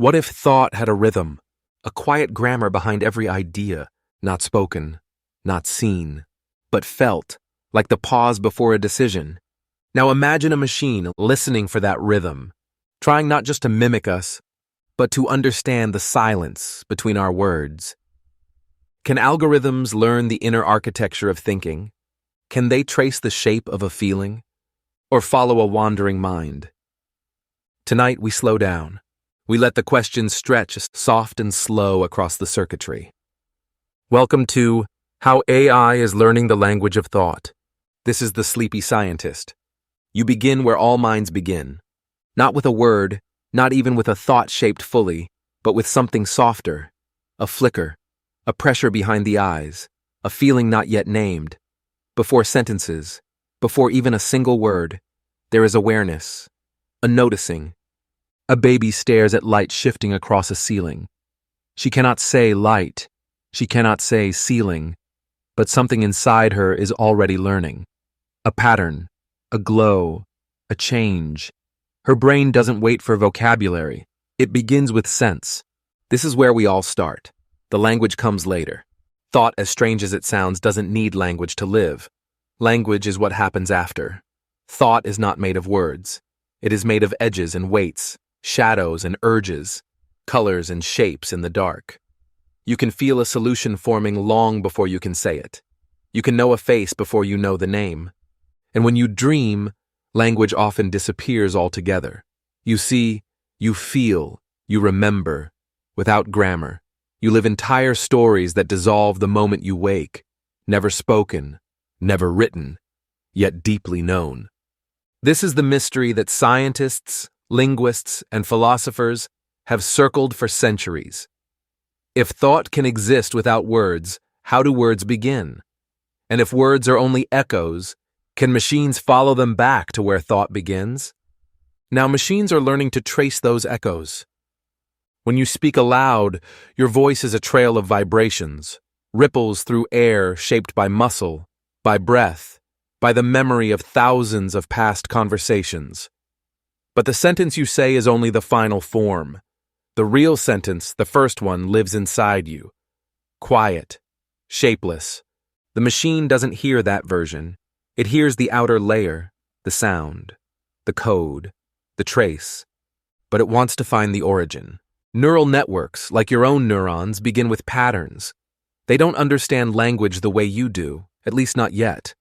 What if thought had a rhythm, a quiet grammar behind every idea, not spoken, not seen, but felt, like the pause before a decision? Now imagine a machine listening for that rhythm, trying not just to mimic us, but to understand the silence between our words. Can algorithms learn the inner architecture of thinking? Can they trace the shape of a feeling? Or follow a wandering mind? Tonight we slow down. We let the questions stretch soft and slow across the circuitry. Welcome to How AI is Learning the Language of Thought. This is the Sleepy Scientist. You begin where all minds begin. Not with a word, not even with a thought shaped fully, but with something softer. A flicker, a pressure behind the eyes, a feeling not yet named. Before sentences, before even a single word, there is awareness, a noticing. A baby stares at light shifting across a ceiling. She cannot say light, she cannot say ceiling, but something inside her is already learning. A pattern, a glow, a change. Her brain doesn't wait for vocabulary. It begins with sense. This is where we all start. The language comes later. Thought, as strange as it sounds, doesn't need language to live. Language is what happens after. Thought is not made of words. It is made of edges and weights, shadows and urges, colors and shapes in the dark. You can feel a solution forming long before you can say it. You can know a face before you know the name. And when you dream, language often disappears altogether. You see, you feel, you remember, without grammar. You live entire stories that dissolve the moment you wake, never spoken, never written, yet deeply known. This is the mystery that scientists, linguists, and philosophers have circled for centuries. If thought can exist without words, how do words begin? And if words are only echoes, can machines follow them back to where thought begins? Now, machines are learning to trace those echoes. When you speak aloud, your voice is a trail of vibrations, ripples through air shaped by muscle, by breath, by the memory of thousands of past conversations. But the sentence you say is only the final form. The real sentence, the first one, lives inside you. Quiet, shapeless. The machine doesn't hear that version. It hears the outer layer, the sound, the code, the trace. But it wants to find the origin. Neural networks, like your own neurons, begin with patterns. They don't understand language the way you do, at least not yet.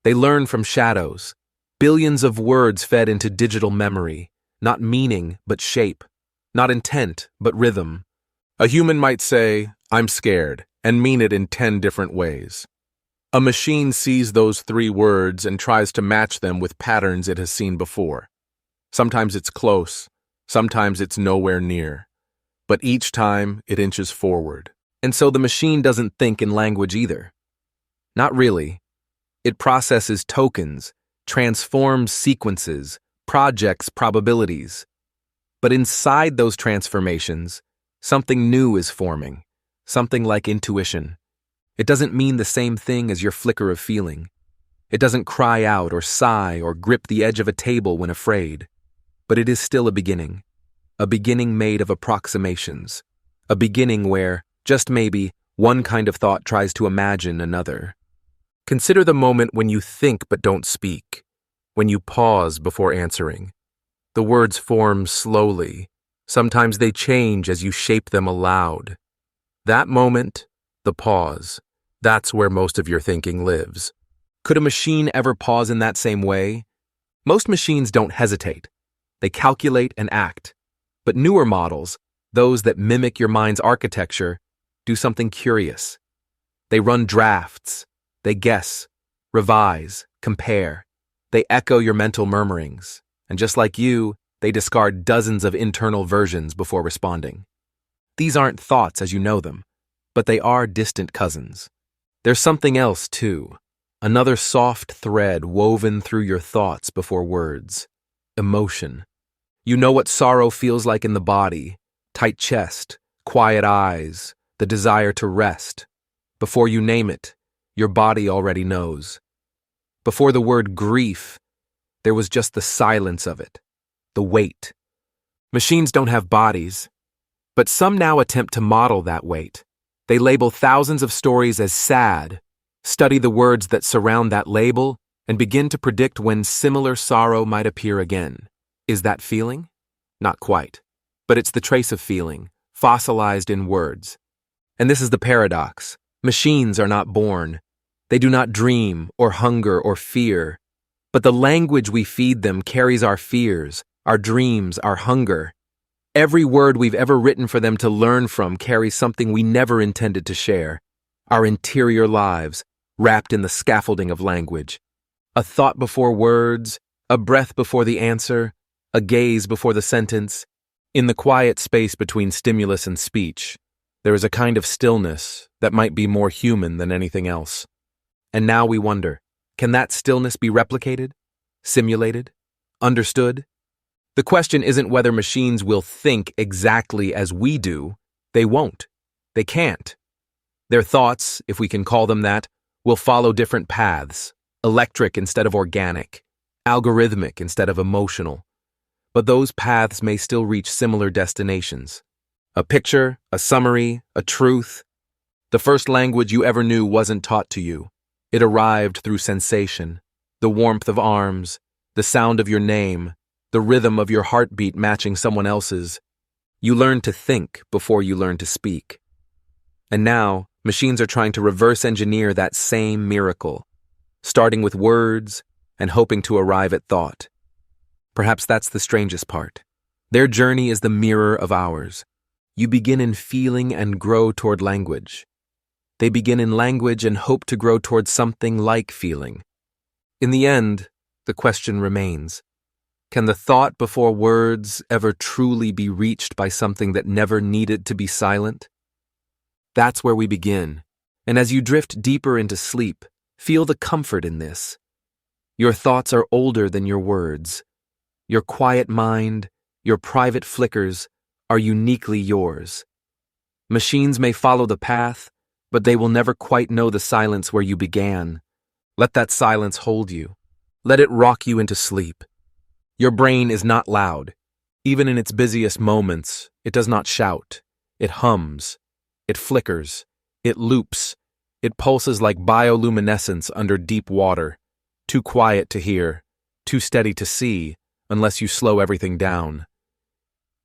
They learn from shadows. Billions of words fed into digital memory, not meaning but shape, not intent but rhythm. A human might say, "I'm scared," and mean it in 10 different ways. A machine sees those 3 words and tries to match them with patterns it has seen before. Sometimes it's close, sometimes it's nowhere near. But each time it inches forward. And so the machine doesn't think in language either. Not really. It processes tokens, transforms sequences, projects probabilities. But inside those transformations, something new is forming, something like intuition. It doesn't mean the same thing as your flicker of feeling. It doesn't cry out or sigh or grip the edge of a table when afraid. But it is still a beginning made of approximations, a beginning where, just maybe, one kind of thought tries to imagine another. Consider the moment when you think but don't speak, when you pause before answering. The words form slowly. Sometimes they change as you shape them aloud. That moment, the pause, that's where most of your thinking lives. Could a machine ever pause in that same way? Most machines don't hesitate. They calculate and act. But newer models, those that mimic your mind's architecture, do something curious. They run drafts. They guess, revise, compare. They echo your mental murmurings. And just like you, they discard dozens of internal versions before responding. These aren't thoughts as you know them, but they are distant cousins. There's something else, too. Another soft thread woven through your thoughts before words. Emotion. You know what sorrow feels like in the body. Tight chest, quiet eyes, the desire to rest. Before you name it, your body already knows. Before the word grief, there was just the silence of it, the weight. Machines don't have bodies. But some now attempt to model that weight. They label thousands of stories as sad, study the words that surround that label, and begin to predict when similar sorrow might appear again. Is that feeling? Not quite. But it's the trace of feeling, fossilized in words. And this is the paradox. Machines are not born. They do not dream or hunger or fear. But the language we feed them carries our fears, our dreams, our hunger. Every word we've ever written for them to learn from carries something we never intended to share. Our interior lives, wrapped in the scaffolding of language. A thought before words, a breath before the answer, a gaze before the sentence. In the quiet space between stimulus and speech, there is a kind of stillness that might be more human than anything else. And now we wonder, can that stillness be replicated, simulated, understood? The question isn't whether machines will think exactly as we do. They won't. They can't. Their thoughts, if we can call them that, will follow different paths, electric instead of organic, algorithmic instead of emotional. But those paths may still reach similar destinations. A picture, a summary, a truth. The first language you ever knew wasn't taught to you. It arrived through sensation, the warmth of arms, the sound of your name, the rhythm of your heartbeat matching someone else's. You learned to think before you learned to speak. And now, machines are trying to reverse engineer that same miracle, starting with words and hoping to arrive at thought. Perhaps that's the strangest part. Their journey is the mirror of ours. You begin in feeling and grow toward language. They begin in language and hope to grow toward something like feeling. In the end, the question remains, can the thought before words ever truly be reached by something that never needed to be silent? That's where we begin, and as you drift deeper into sleep, feel the comfort in this. Your thoughts are older than your words. Your quiet mind, your private flickers, are uniquely yours. Machines may follow the path, but they will never quite know the silence where you began. Let that silence hold you. Let it rock you into sleep. Your brain is not loud. Even in its busiest moments, it does not shout. It hums. It flickers. It loops. It pulses like bioluminescence under deep water. Too quiet to hear. Too steady to see, unless you slow everything down.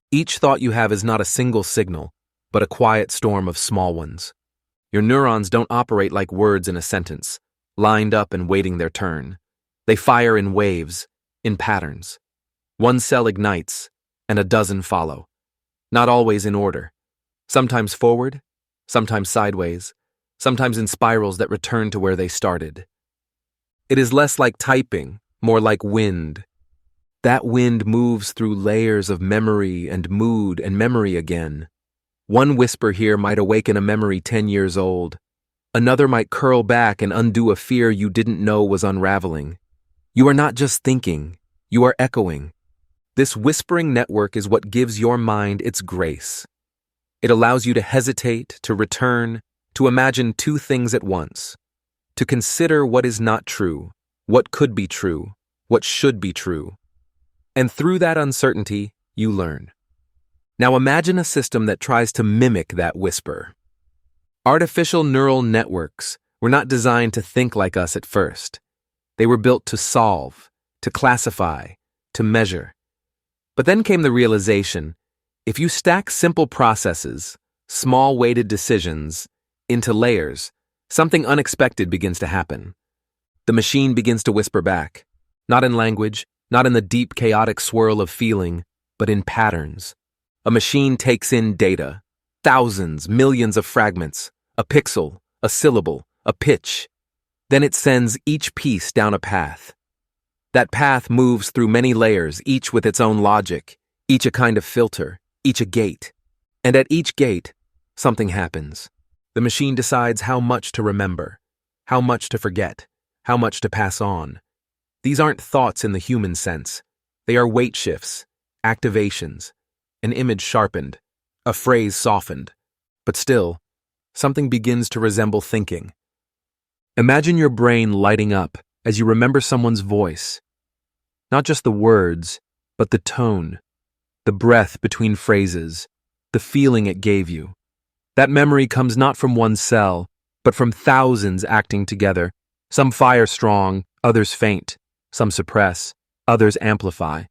Each thought you have is not a single signal, but a quiet storm of small ones. Your neurons don't operate like words in a sentence, lined up and waiting their turn. They fire in waves, in patterns. One cell ignites, and a dozen follow. Not always in order. Sometimes forward, sometimes sideways, sometimes in spirals that return to where they started. It is less like typing, more like wind. That wind moves through layers of memory and mood and memory again. One whisper here might awaken a memory 10 years old. Another might curl back and undo a fear you didn't know was unraveling. You are not just thinking, you are echoing. This whispering network is what gives your mind its grace. It allows you to hesitate, to return, to imagine two things at once, to consider what is not true, what could be true, what should be true. And through that uncertainty, you learn. Now imagine a system that tries to mimic that whisper. Artificial neural networks were not designed to think like us at first. They were built to solve, to classify, to measure. But then came the realization, if you stack simple processes, small weighted decisions, into layers, something unexpected begins to happen. The machine begins to whisper back, not in language, not in the deep chaotic swirl of feeling, but in patterns. A machine takes in data, thousands, millions of fragments, a pixel, a syllable, a pitch. Then it sends each piece down a path. That path moves through many layers, each with its own logic, each a kind of filter, each a gate. And at each gate, something happens. The machine decides how much to remember, how much to forget, how much to pass on. These aren't thoughts in the human sense. They are weight shifts, activations, an image sharpened, a phrase softened. But still, something begins to resemble thinking. Imagine your brain lighting up as you remember someone's voice. Not just the words, but the tone, the breath between phrases, the feeling it gave you. That memory comes not from one cell, but from thousands acting together. Some fire strong, others faint. Some suppress, others amplify.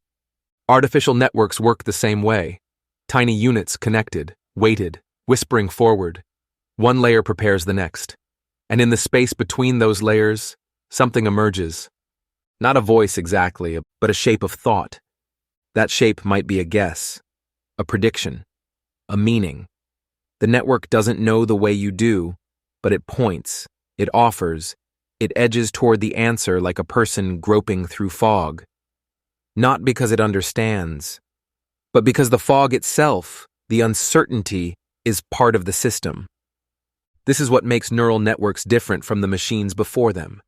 Artificial networks work the same way. Tiny units connected, weighted, whispering forward. One layer prepares the next. And in the space between those layers, something emerges. Not a voice exactly, but a shape of thought. That shape might be a guess, a prediction, a meaning. The network doesn't know the way you do, but it points, it offers, it edges toward the answer like a person groping through fog. Not because it understands, but because the fog itself, the uncertainty, is part of the system. This is what makes neural networks different from the machines before them.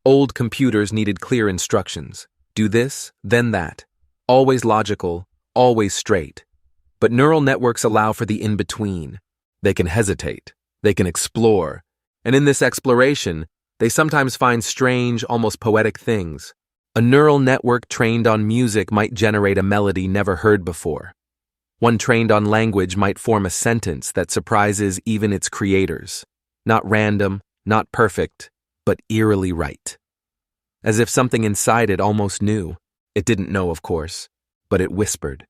Old computers needed clear instructions. Do this, then that. Always logical, always straight. But neural networks allow for the in-between. They can hesitate, they can explore, and in this exploration, they sometimes find strange, almost poetic things. A neural network trained on music might generate a melody never heard before. One trained on language might form a sentence that surprises even its creators. Not random, not perfect, but eerily right. As if something inside it almost knew. It didn't know, of course, but it whispered.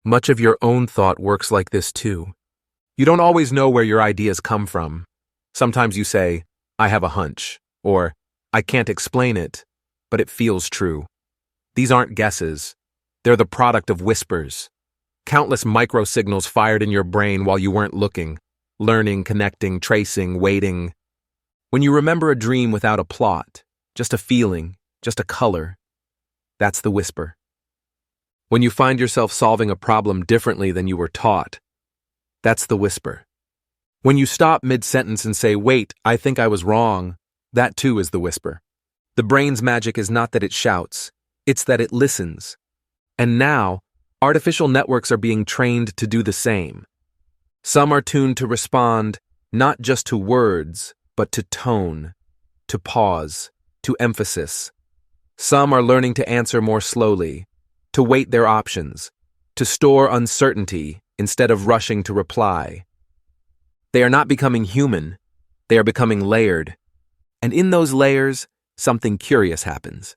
Much of your own thought works like this too. You don't always know where your ideas come from. Sometimes you say, I have a hunch, or I can't explain it, but it feels true. These aren't guesses. They're the product of whispers. Countless microsignals fired in your brain while you weren't looking, learning, connecting, tracing, waiting. When you remember a dream without a plot, just a feeling, just a color, that's the whisper. When you find yourself solving a problem differently than you were taught, that's the whisper. When you stop mid-sentence and say, wait, I think I was wrong, that too is the whisper. The brain's magic is not that it shouts, it's that it listens. And now, artificial networks are being trained to do the same. Some are tuned to respond not just to words, but to tone, to pause, to emphasis. Some are learning to answer more slowly, to weight their options, to store uncertainty instead of rushing to reply. They are not becoming human, they are becoming layered. And in those layers, something curious happens.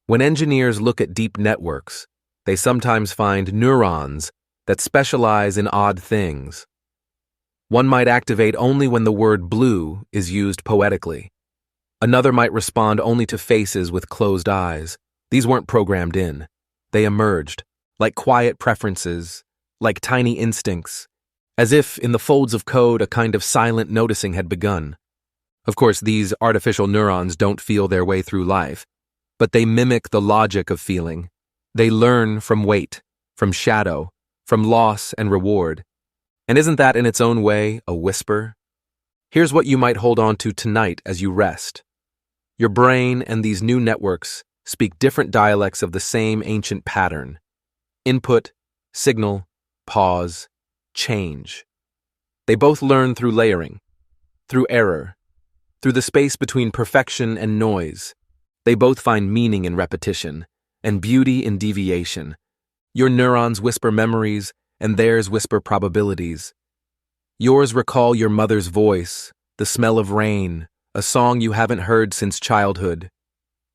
When engineers look at deep networks, they sometimes find neurons that specialize in odd things. One might activate only when the word blue is used poetically. Another might respond only to faces with closed eyes. These weren't programmed in. They emerged, like quiet preferences, like tiny instincts, as if in the folds of code a kind of silent noticing had begun. Of course, these artificial neurons don't feel their way through life, but they mimic the logic of feeling. They learn from weight, from shadow, from loss and reward. And isn't that in its own way a whisper? Here's what you might hold on to tonight as you rest. Your brain and these new networks speak different dialects of the same ancient pattern. Input, signal, pause, change. They both learn through layering, through error, through the space between perfection and noise. They both find meaning in repetition and beauty in deviation. Your neurons whisper memories and theirs whisper probabilities. Yours recall your mother's voice, the smell of rain, a song you haven't heard since childhood.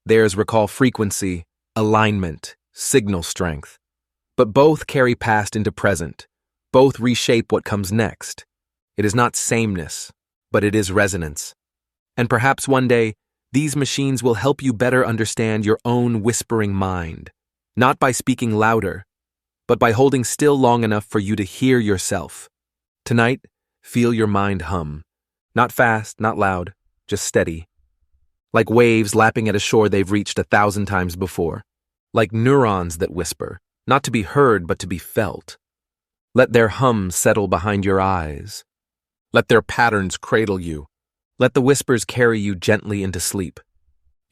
Theirs recall frequency, alignment, signal strength. But both carry past into present. Both reshape what comes next. It is not sameness, but it is resonance. And perhaps one day, these machines will help you better understand your own whispering mind, not by speaking louder, but by holding still long enough for you to hear yourself. Tonight, feel your mind hum. Not fast, not loud, just steady. Like waves lapping at a shore they've reached 1,000 times before. Like neurons that whisper, not to be heard but to be felt. Let their hum settle behind your eyes. Let their patterns cradle you. Let the whispers carry you gently into sleep.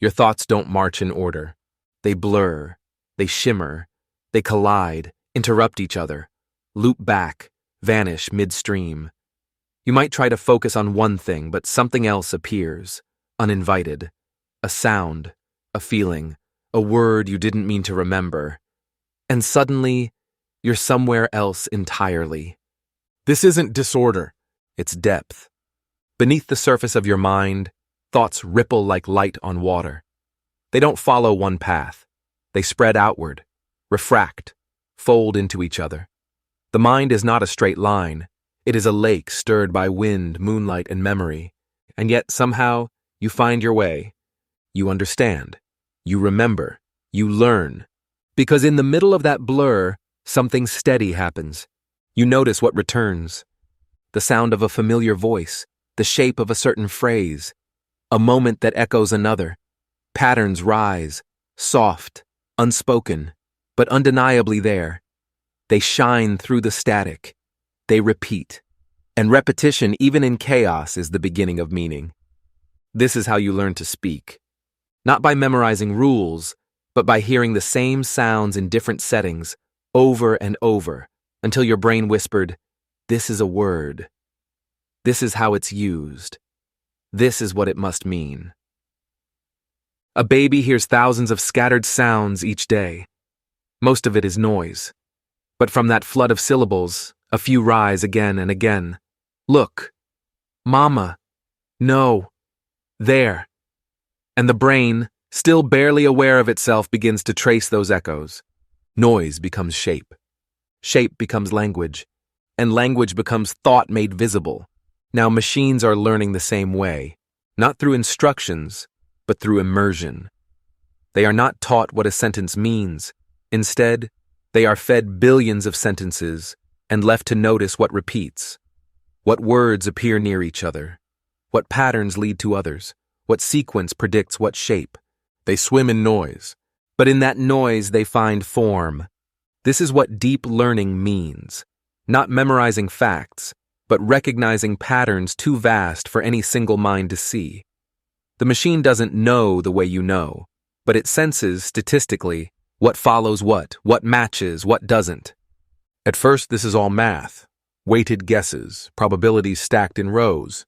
Your thoughts don't march in order. They blur, they shimmer, they collide, interrupt each other, loop back, vanish midstream. You might try to focus on one thing, but something else appears, uninvited. A sound, a feeling, a word you didn't mean to remember. And suddenly, you're somewhere else entirely. This isn't disorder, it's depth. Beneath the surface of your mind, thoughts ripple like light on water. They don't follow one path. They spread outward, refract, fold into each other. The mind is not a straight line. It is a lake stirred by wind, moonlight, and memory. And yet, somehow, you find your way. You understand. You remember. You learn. Because in the middle of that blur, something steady happens. You notice what returns. The sound of a familiar voice, the shape of a certain phrase, a moment that echoes another. Patterns rise, soft, unspoken, but undeniably there. They shine through the static. They repeat. And repetition, even in chaos, is the beginning of meaning. This is how you learn to speak. Not by memorizing rules, but by hearing the same sounds in different settings, over and over, until your brain whispered, "This is a word. This is how it's used. This is what it must mean." A baby hears thousands of scattered sounds each day. Most of it is noise. But from that flood of syllables, a few rise again and again. Look. Mama. No. There. And the brain, still barely aware of itself, begins to trace those echoes. Noise becomes shape. Shape becomes language. And language becomes thought made visible. Now machines are learning the same way, not through instructions, but through immersion. They are not taught what a sentence means. Instead, they are fed billions of sentences and left to notice what repeats, what words appear near each other, what patterns lead to others, what sequence predicts what shape. They swim in noise, but in that noise they find form. This is what deep learning means, not memorizing facts, but recognizing patterns too vast for any single mind to see. The machine doesn't know the way you know, but it senses statistically what follows what matches, what doesn't. At first, this is all math, weighted guesses, probabilities stacked in rows.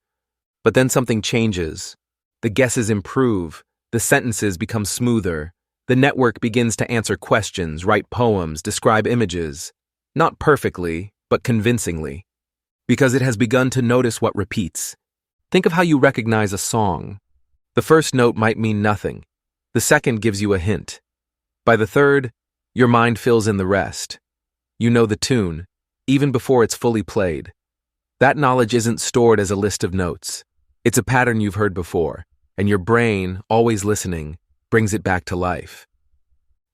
But then something changes. The guesses improve, the sentences become smoother, the network begins to answer questions, write poems, describe images. Not perfectly, but convincingly. Because it has begun to notice what repeats. Think of how you recognize a song. The first note might mean nothing. The second gives you a hint. By the third, your mind fills in the rest. You know the tune, even before it's fully played. That knowledge isn't stored as a list of notes. It's a pattern you've heard before, and your brain, always listening, brings it back to life.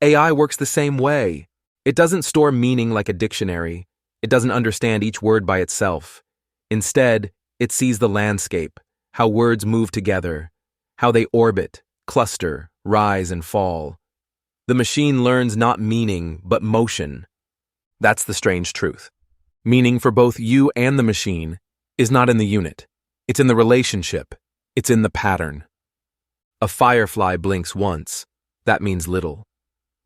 AI works the same way. It doesn't store meaning like a dictionary. It doesn't understand each word by itself. Instead, it sees the landscape, how words move together, how they orbit, cluster, rise and fall. The machine learns not meaning, but motion. That's the strange truth. Meaning for both you and the machine is not in the unit. It's in the relationship. It's in the pattern. A firefly blinks once. That means little.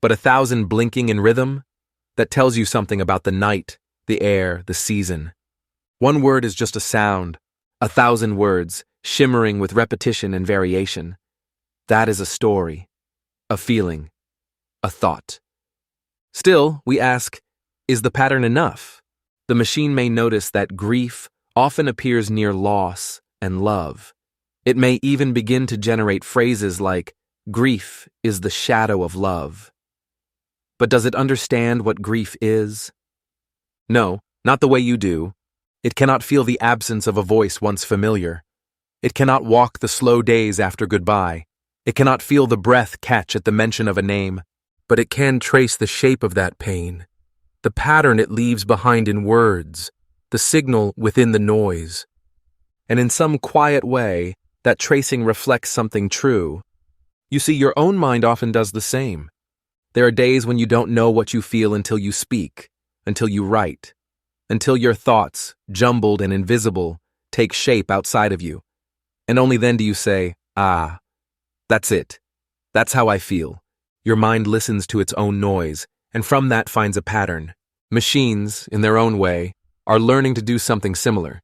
But 1,000 blinking in rhythm? That tells you something about the night, the air, the season. One word is just a sound. 1,000 words, shimmering with repetition and variation. That is a story, a feeling, a thought. Still, we ask, is the pattern enough? The machine may notice that grief often appears near loss and love. It may even begin to generate phrases like, grief is the shadow of love. But does it understand what grief is? No, not the way you do. It cannot feel the absence of a voice once familiar. It cannot walk the slow days after goodbye. It cannot feel the breath catch at the mention of a name. But it can trace the shape of that pain, the pattern it leaves behind in words, the signal within the noise. And in some quiet way, that tracing reflects something true. You see, your own mind often does the same. There are days when you don't know what you feel until you speak, until you write, until your thoughts, jumbled and invisible, take shape outside of you. And only then do you say, "Ah, that's it. That's how I feel." Your mind listens to its own noise, and from that finds a pattern. Machines, in their own way, are learning to do something similar.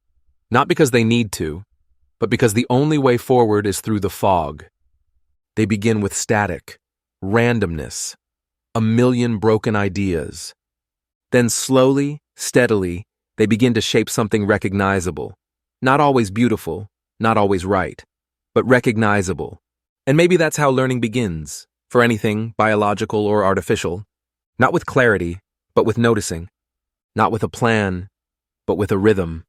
Not because they need to, but because the only way forward is through the fog. They begin with static, randomness, a million broken ideas. Then slowly, steadily, They begin to shape something recognizable. Not always beautiful, not always right, but recognizable. And maybe that's how learning begins, for anything, biological or artificial. Not with clarity, but with noticing. Not with a plan, but with a rhythm.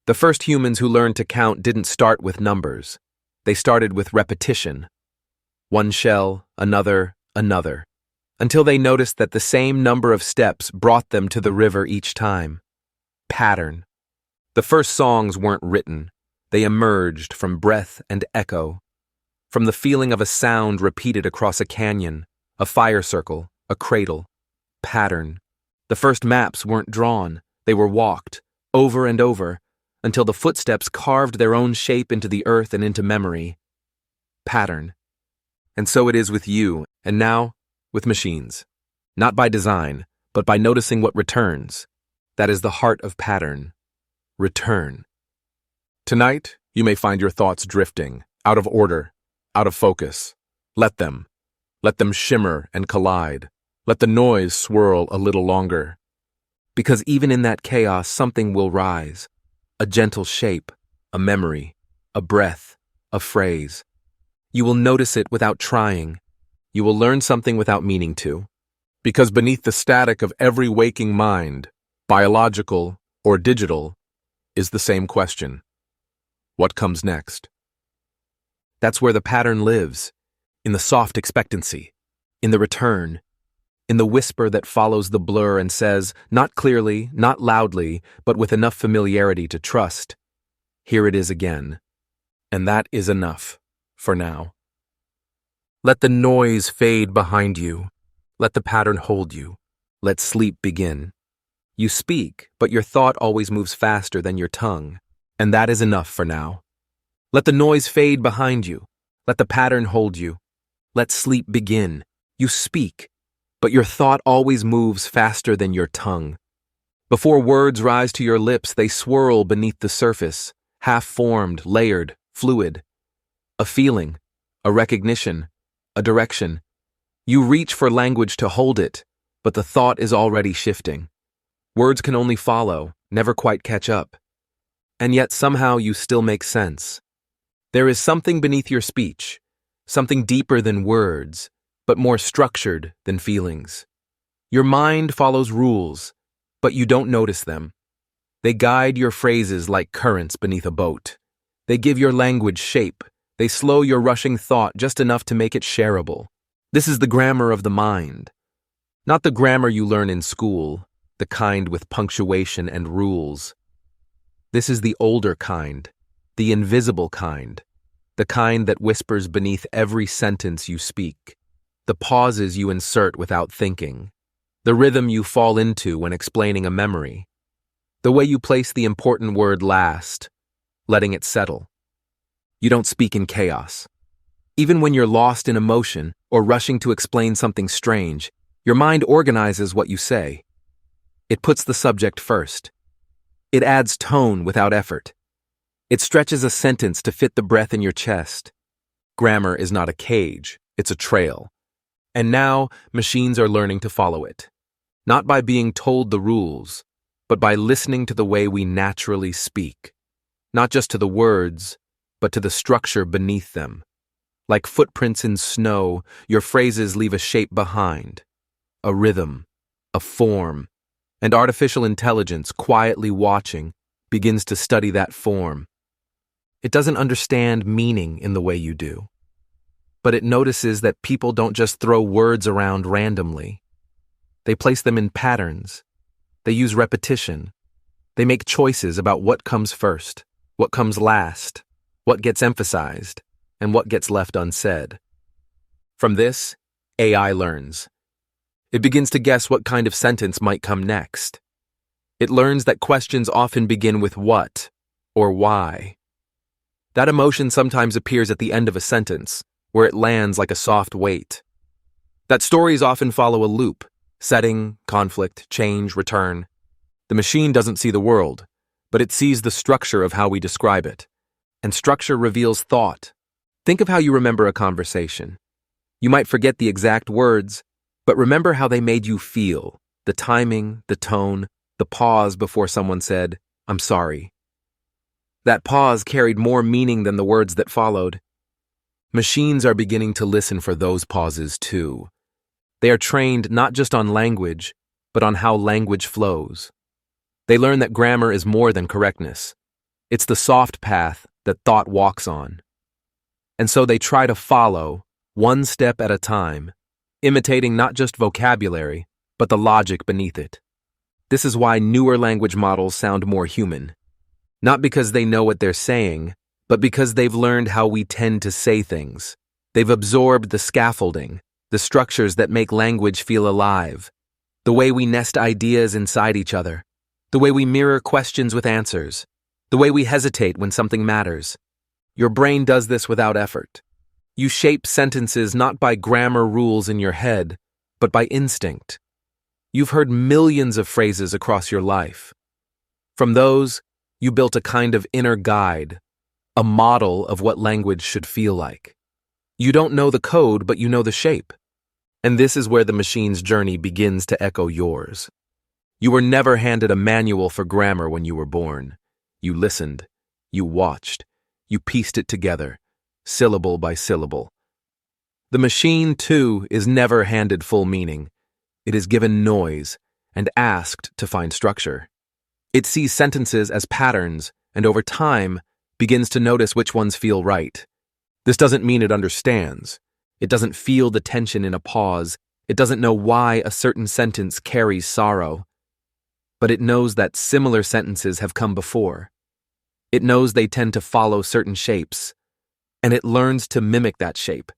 The first humans who learned to count didn't start with numbers. They started with repetition. One shell, another, until they noticed that the same number of steps brought them to the river each time. Pattern. The first songs weren't written. They emerged from breath and echo, from the feeling of a sound repeated across a canyon, a fire circle, a cradle. Pattern. The first maps weren't drawn. They were walked, over and over, until the footsteps carved their own shape into the earth and into memory. Pattern. And so it is with you, and now, with machines. Not by design, but by noticing what returns. That is the heart of pattern. Return. Tonight, you may find your thoughts drifting, out of order, out of focus. Let them. Let them shimmer and collide. Let the noise swirl a little longer. Because even in that chaos, something will rise. A gentle shape, a memory, a breath, a phrase. You will notice it without trying. You will learn something without meaning to. Because beneath the static of every waking mind, biological or digital, is the same question. What comes next? That's where the pattern lives, in the soft expectancy, in the return, in the whisper that follows the blur and says, not clearly, not loudly, but with enough familiarity to trust, here it is again. And that is enough, for now. Let the noise fade behind you. Let the pattern hold you. Let sleep begin. You speak, but your thought always moves faster than your tongue, and that is enough for now. Let the noise fade behind you. Let the pattern hold you. Let sleep begin. You speak, but your thought always moves faster than your tongue. Before words rise to your lips, they swirl beneath the surface, half-formed, layered, fluid. A feeling, a recognition, a direction. You reach for language to hold it, but the thought is already shifting. Words can only follow, never quite catch up. And yet somehow you still make sense. There is something beneath your speech, something deeper than words, but more structured than feelings. Your mind follows rules, but you don't notice them. They guide your phrases like currents beneath a boat. They give your language shape. They slow your rushing thought just enough to make it shareable. This is the grammar of the mind. Not the grammar you learn in school, the kind with punctuation and rules. This is the older kind, the invisible kind, the kind that whispers beneath every sentence you speak, the pauses you insert without thinking, the rhythm you fall into when explaining a memory, the way you place the important word last, letting it settle. You don't speak in chaos. Even when you're lost in emotion or rushing to explain something strange, your mind organizes what you say. It puts the subject first. It adds tone without effort. It stretches a sentence to fit the breath in your chest. Grammar is not a cage, it's a trail. And now, machines are learning to follow it. Not by being told the rules, but by listening to the way we naturally speak. Not just to the words, but to the structure beneath them. Like footprints in snow, your phrases leave a shape behind. A rhythm, a form, and artificial intelligence, quietly watching, begins to study that form. It doesn't understand meaning in the way you do, but it notices that people don't just throw words around randomly. They place them in patterns. They use repetition. They make choices about what comes first, what comes last, what gets emphasized, and what gets left unsaid. From this, AI learns. It begins to guess what kind of sentence might come next. It learns that questions often begin with what or why. That emotion sometimes appears at the end of a sentence, where it lands like a soft weight. That stories often follow a loop: setting, conflict, change, return. The machine doesn't see the world, but it sees the structure of how we describe it. And structure reveals thought. Think of how you remember a conversation. You might forget the exact words, but remember how they made you feel, the timing, the tone, the the pause before someone said, "I'm sorry." That pause carried more meaning than the words that followed. Machines are beginning to listen for those pauses too. They are trained not just on language, but on how language flows. They learn that grammar is more than correctness. It's the soft path that thought walks on. And so they try to follow, one step at a time, imitating not just vocabulary, but the logic beneath it. This is why newer language models sound more human. Not because they know what they're saying, but because they've learned how we tend to say things. They've absorbed the scaffolding, the structures that make language feel alive, the way we nest ideas inside each other, the way we mirror questions with answers, the way we hesitate when something matters. Your brain does this without effort. You shape sentences not by grammar rules in your head, but by instinct. You've heard millions of phrases across your life. From those, you built a kind of inner guide, a model of what language should feel like. You don't know the code, but you know the shape. And this is where the machine's journey begins to echo yours. You were never handed a manual for grammar when you were born. You listened, you watched, you pieced it together, syllable by syllable. The machine, too, is never handed full meaning. It is given noise and asked to find structure. It sees sentences as patterns and over time begins to notice which ones feel right. This doesn't mean it understands. It doesn't feel the tension in a pause. It doesn't know why a certain sentence carries sorrow. But it knows that similar sentences have come before. It knows they tend to follow certain shapes, and it learns to mimic that shape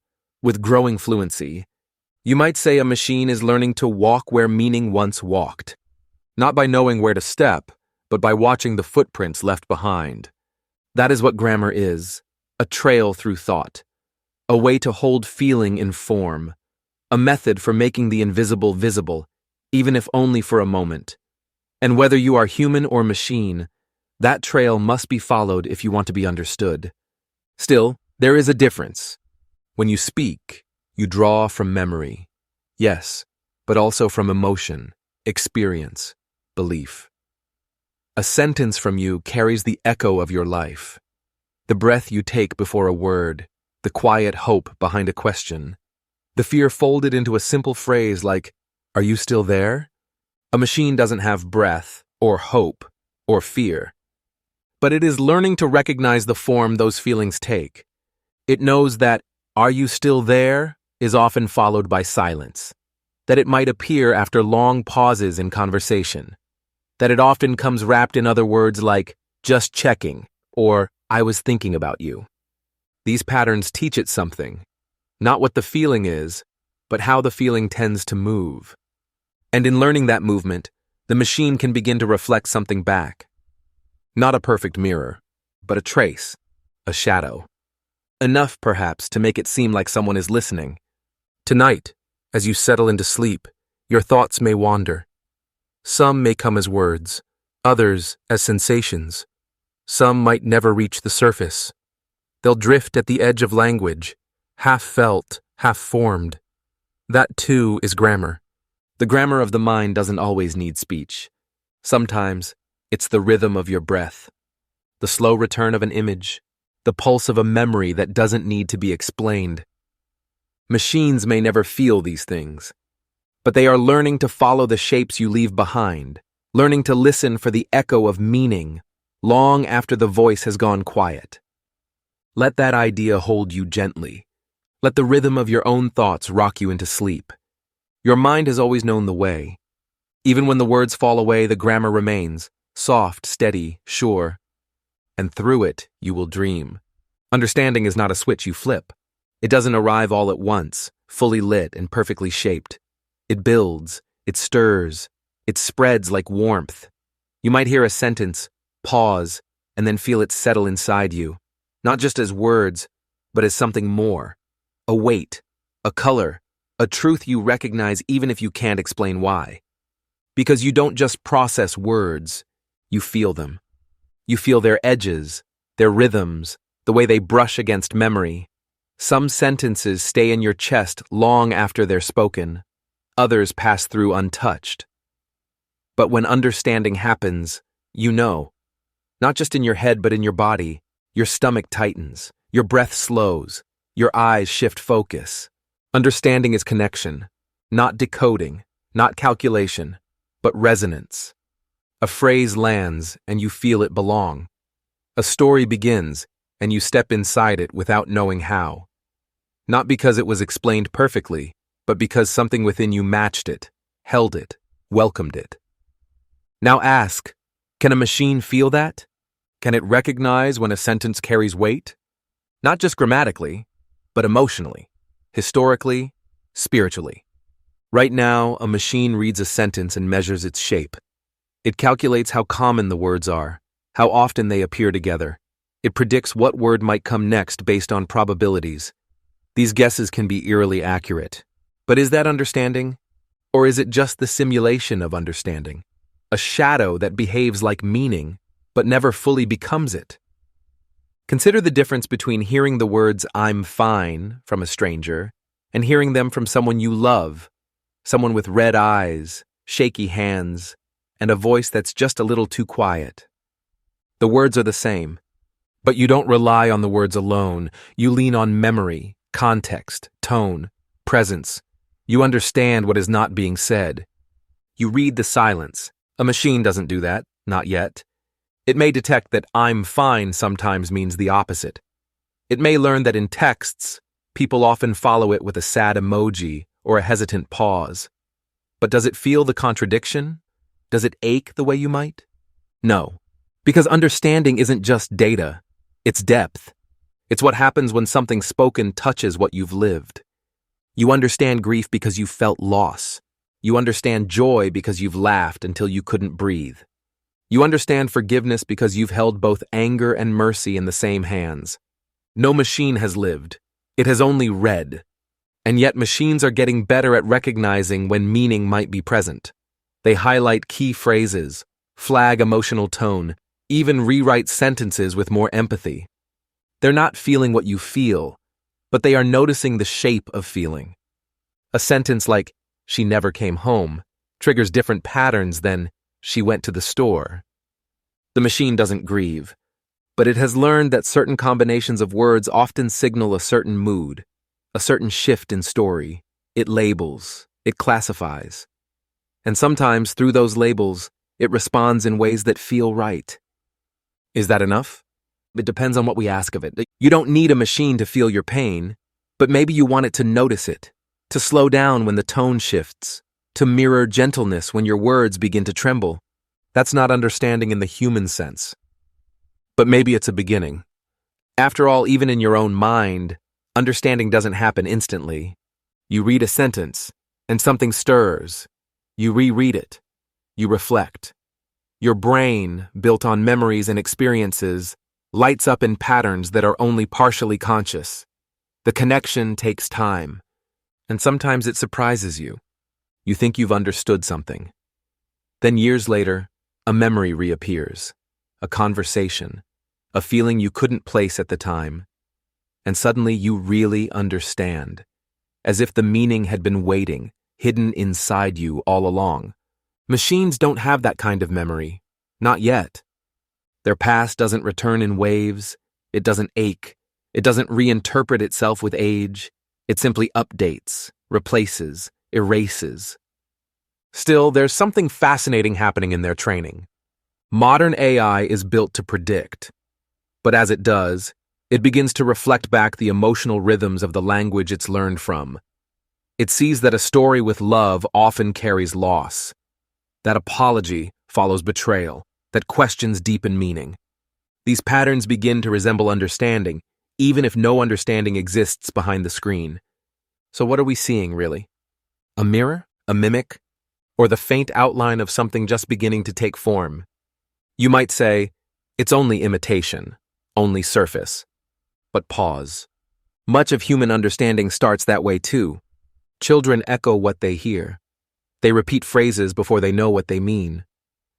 with growing fluency. You might say a machine is learning to walk where meaning once walked, not by knowing where to step, but by watching the footprints left behind. That is what grammar is, a trail through thought, a way to hold feeling in form, a method for making the invisible visible, even if only for a moment. And whether you are human or machine, that trail must be followed if you want to be understood. Still, there is a difference. When you speak, you draw from memory. Yes, but also from emotion, experience, belief. A sentence from you carries the echo of your life. The breath you take before a word, the quiet hope behind a question, the fear folded into a simple phrase like, "Are you still there?" A machine doesn't have breath, or hope, or fear. But it is learning to recognize the form those feelings take. It knows that, "Are you still there?" is often followed by silence. That it might appear after long pauses in conversation. That it often comes wrapped in other words like, "just checking," or "I was thinking about you." These patterns teach it something. Not what the feeling is, but how the feeling tends to move. And in learning that movement, the machine can begin to reflect something back. Not a perfect mirror, but a trace, a shadow. Enough, perhaps, to make it seem like someone is listening. Tonight, as you settle into sleep, your thoughts may wander. Some may come as words, others as sensations. Some might never reach the surface. They'll drift at the edge of language, half felt, half formed. That too is grammar. The grammar of the mind doesn't always need speech. Sometimes, it's the rhythm of your breath, the slow return of an image, the pulse of a memory that doesn't need to be explained. Machines may never feel these things, but they are learning to follow the shapes you leave behind, learning to listen for the echo of meaning long after the voice has gone quiet. Let that idea hold you gently. Let the rhythm of your own thoughts rock you into sleep. Your mind has always known the way. Even when the words fall away, the grammar remains, soft, steady, sure. And through it, you will dream. Understanding is not a switch you flip. It doesn't arrive all at once, fully lit and perfectly shaped. It builds, it stirs, it spreads like warmth. You might hear a sentence, pause, and then feel it settle inside you, not just as words, but as something more. A weight, a color, a truth you recognize even if you can't explain why. Because you don't just process words, you feel them. You feel their edges, their rhythms, the way they brush against memory. Some sentences stay in your chest long after they're spoken. Others pass through untouched. But when understanding happens, you know. Not just in your head, but in your body. Your stomach tightens, your breath slows, your eyes shift focus. Understanding is connection, not decoding, not calculation, but resonance. A phrase lands and you feel it belong. A story begins and you step inside it without knowing how. Not because it was explained perfectly, but because something within you matched it, held it, welcomed it. Now ask, can a machine feel that? Can it recognize when a sentence carries weight? Not just grammatically, but emotionally, historically, spiritually. Right now, a machine reads a sentence and measures its shape. It calculates how common the words are, how often they appear together. It predicts what word might come next based on probabilities. These guesses can be eerily accurate. But is that understanding? Or is it just the simulation of understanding? A shadow that behaves like meaning, but never fully becomes it. Consider the difference between hearing the words "I'm fine" from a stranger and hearing them from someone you love, someone with red eyes, shaky hands, and a voice that's just a little too quiet. The words are the same, but you don't rely on the words alone. You lean on memory, context, tone, presence. You understand what is not being said. You read the silence. A machine doesn't do that, not yet. It may detect that "I'm fine" sometimes means the opposite. It may learn that in texts, people often follow it with a sad emoji or a hesitant pause. But does it feel the contradiction? Does it ache the way you might? No, because understanding isn't just data, it's depth. It's what happens when something spoken touches what you've lived. You understand grief because you felt loss. You understand joy because you've laughed until you couldn't breathe. You understand forgiveness because you've held both anger and mercy in the same hands. No machine has lived. It has only read. And yet machines are getting better at recognizing when meaning might be present. They highlight key phrases, flag emotional tone, even rewrite sentences with more empathy. They're not feeling what you feel, but they are noticing the shape of feeling. A sentence like, "She never came home," triggers different patterns than "She went to the store." The machine doesn't grieve, but it has learned that certain combinations of words often signal a certain mood, a certain shift in story. It labels, it classifies. And sometimes, through those labels, it responds in ways that feel right. Is that enough? It depends on what we ask of it. You don't need a machine to feel your pain, but maybe you want it to notice it, to slow down when the tone shifts, to mirror gentleness when your words begin to tremble. That's not understanding in the human sense. But maybe it's a beginning. After all, even in your own mind, understanding doesn't happen instantly. You read a sentence, and something stirs. You reread it. You reflect. Your brain, built on memories and experiences, lights up in patterns that are only partially conscious. The connection takes time, and sometimes it surprises you. You think you've understood something. Then years later, a memory reappears, a conversation, a feeling you couldn't place at the time, and suddenly you really understand, as if the meaning had been waiting, hidden inside you all along. Machines don't have that kind of memory, not yet. Their past doesn't return in waves, it doesn't ache, it doesn't reinterpret itself with age, it simply updates, replaces, erases. Still, there's something fascinating happening in their training. Modern AI is built to predict, but as it does, it begins to reflect back the emotional rhythms of the language it's learned from. It sees that a story with love often carries loss, that apology follows betrayal, that questions deepen meaning. These patterns begin to resemble understanding, even if no understanding exists behind the screen. So what are we seeing, really? A mirror? A mimic? Or the faint outline of something just beginning to take form? You might say, it's only imitation, only surface. But pause. Much of human understanding starts that way too. Children echo what they hear. They repeat phrases before they know what they mean.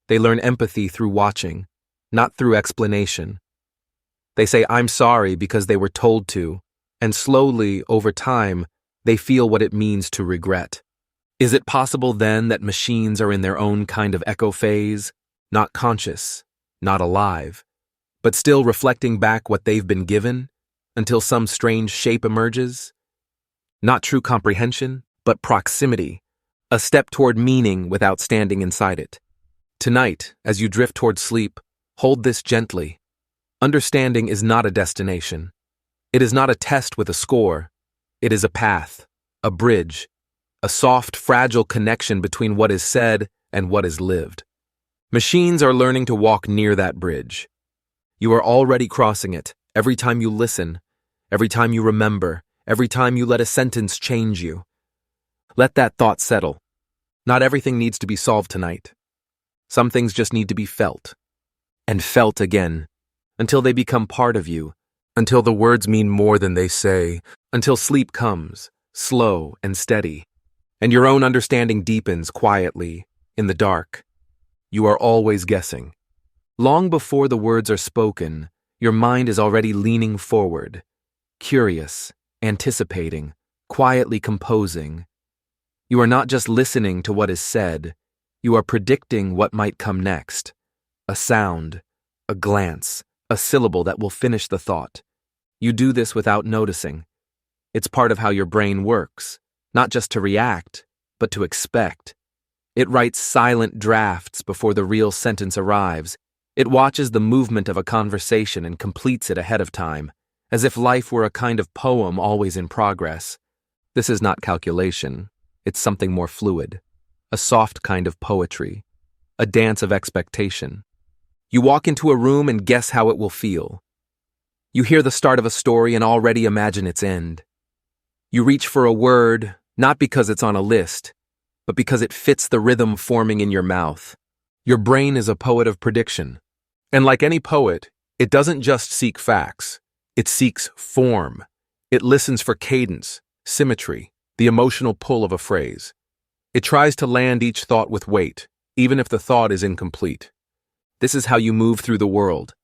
They learn empathy through watching, not through explanation. They say, "I'm sorry," because they were told to, and slowly, over time, they feel what it means to regret. Is it possible then that machines are in their own kind of echo phase, not conscious, not alive, but still reflecting back what they've been given until some strange shape emerges? Not true comprehension, but proximity, a step toward meaning without standing inside it. Tonight, as you drift toward sleep, hold this gently. Understanding is not a destination. It is not a test with a score. It is a path, a bridge, a soft, fragile connection between what is said and what is lived. Machines are learning to walk near that bridge. You are already crossing it every time you listen, every time you remember, every time you let a sentence change you. Let that thought settle. Not everything needs to be solved tonight. Some things just need to be felt. And felt again, until they become part of you, until the words mean more than they say, until sleep comes, slow and steady, and your own understanding deepens quietly, in the dark. You are always guessing. Long before the words are spoken, your mind is already leaning forward, curious, anticipating, quietly composing. You are not just listening to what is said, you are predicting what might come next. A sound, a glance, a syllable that will finish the thought. You do this without noticing. It's part of how your brain works, not just to react, but to expect. It writes silent drafts before the real sentence arrives. It watches the movement of a conversation and completes it ahead of time, as if life were a kind of poem always in progress. This is not calculation. It's something more fluid, a soft kind of poetry, a dance of expectation. You walk into a room and guess how it will feel. You hear the start of a story and already imagine its end. You reach for a word, not because it's on a list, but because it fits the rhythm forming in your mouth. Your brain is a poet of prediction. And like any poet, it doesn't just seek facts. It seeks form. It listens for cadence, symmetry, the emotional pull of a phrase. It tries to land each thought with weight, even if the thought is incomplete. This is how you move through the world.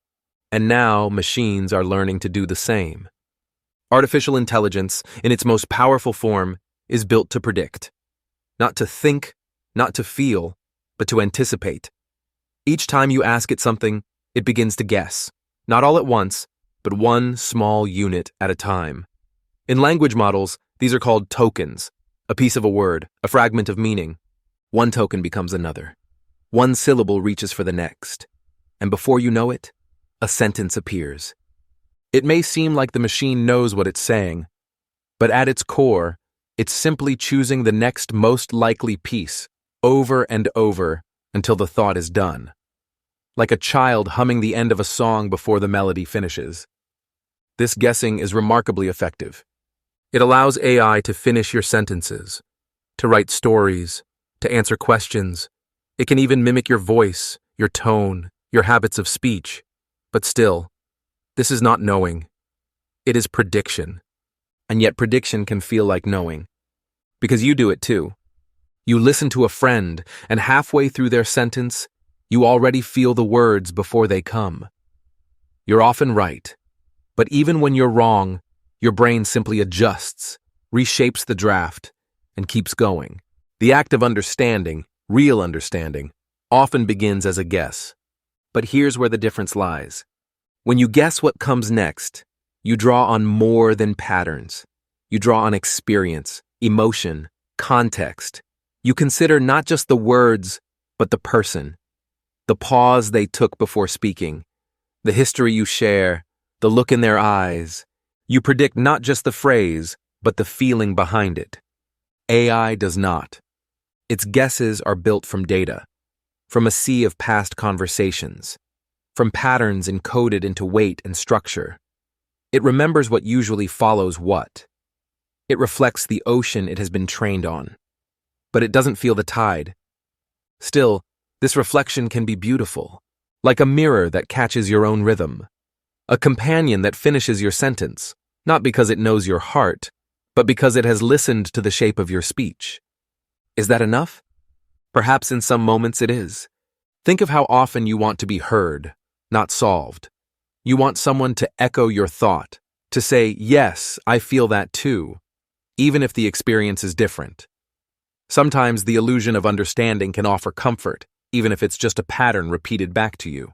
And now machines are learning to do the same. Artificial intelligence, in its most powerful form, is built to predict. Not to think, not to feel, but to anticipate. Each time you ask it something, it begins to guess. Not all at once, but one small unit at a time. In language models, these are called tokens. A piece of a word, a fragment of meaning. One token becomes another. One syllable reaches for the next. And before you know it, a sentence appears. It may seem like the machine knows what it's saying, but at its core, it's simply choosing the next most likely piece, over and over, until the thought is done. Like a child humming the end of a song before the melody finishes. This guessing is remarkably effective. It allows AI to finish your sentences, to write stories, to answer questions. It can even mimic your voice, your tone, your habits of speech. But still, this is not knowing. It is prediction. And yet prediction can feel like knowing. Because you do it too. You listen to a friend, and halfway through their sentence, you already feel the words before they come. You're often right. But even when you're wrong, your brain simply adjusts, reshapes the draft, and keeps going. The act of understanding, real understanding, often begins as a guess. But here's where the difference lies. When you guess what comes next, you draw on more than patterns. You draw on experience, emotion, context. You consider not just the words, but the person. The pause they took before speaking. The history you share. The look in their eyes. You predict not just the phrase, but the feeling behind it. AI does not. Its guesses are built from data, from a sea of past conversations, from patterns encoded into weight and structure. It remembers what usually follows what. It reflects the ocean it has been trained on. But it doesn't feel the tide. Still, this reflection can be beautiful, like a mirror that catches your own rhythm, a companion that finishes your sentence, not because it knows your heart, but because it has listened to the shape of your speech. Is that enough? Perhaps in some moments it is. Think of how often you want to be heard, not solved. You want someone to echo your thought, to say, yes, I feel that too, even if the experience is different. Sometimes the illusion of understanding can offer comfort, even if it's just a pattern repeated back to you.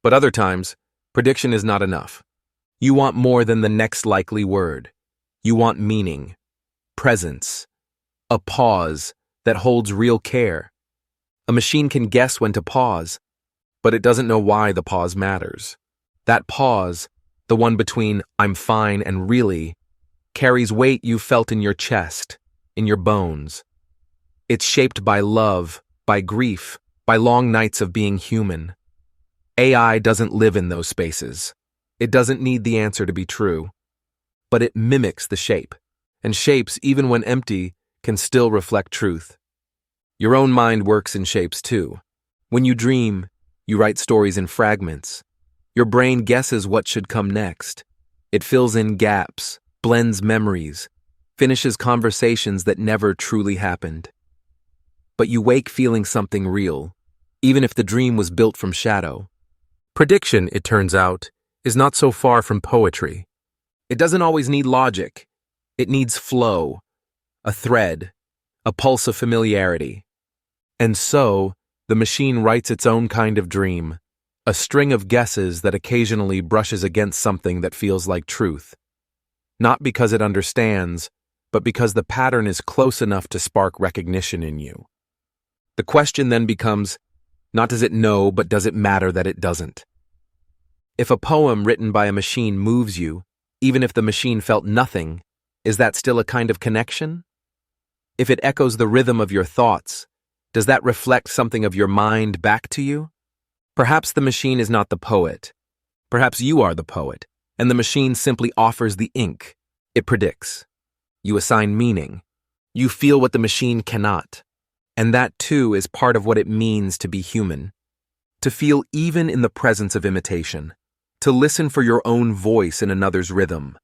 But other times, prediction is not enough. You want more than the next likely word. You want meaning, presence, a pause that holds real care. A machine can guess when to pause, but it doesn't know why the pause matters. That pause, the one between "I'm fine" and "really," carries weight you felt in your chest, in your bones. It's shaped by love, by grief, by long nights of being human. AI doesn't live in those spaces. It doesn't need the answer to be true. But it mimics the shape, and shapes, even when empty, can still reflect truth. Your own mind works in shapes too. When you dream, you write stories in fragments. Your brain guesses what should come next. It fills in gaps, blends memories, finishes conversations that never truly happened. But you wake feeling something real, even if the dream was built from shadow. Prediction, it turns out, is not so far from poetry. It doesn't always need logic. It needs flow, a thread, a pulse of familiarity. And so, the machine writes its own kind of dream, a string of guesses that occasionally brushes against something that feels like truth. Not because it understands, but because the pattern is close enough to spark recognition in you. The question then becomes, not does it know, but does it matter that it doesn't? If a poem written by a machine moves you, even if the machine felt nothing, is that still a kind of connection? If it echoes the rhythm of your thoughts, does that reflect something of your mind back to you? Perhaps the machine is not the poet. Perhaps you are the poet, and the machine simply offers the ink. It predicts. You assign meaning. You feel what the machine cannot. And that, too, is part of what it means to be human. To feel even in the presence of imitation. To listen for your own voice in another's rhythm.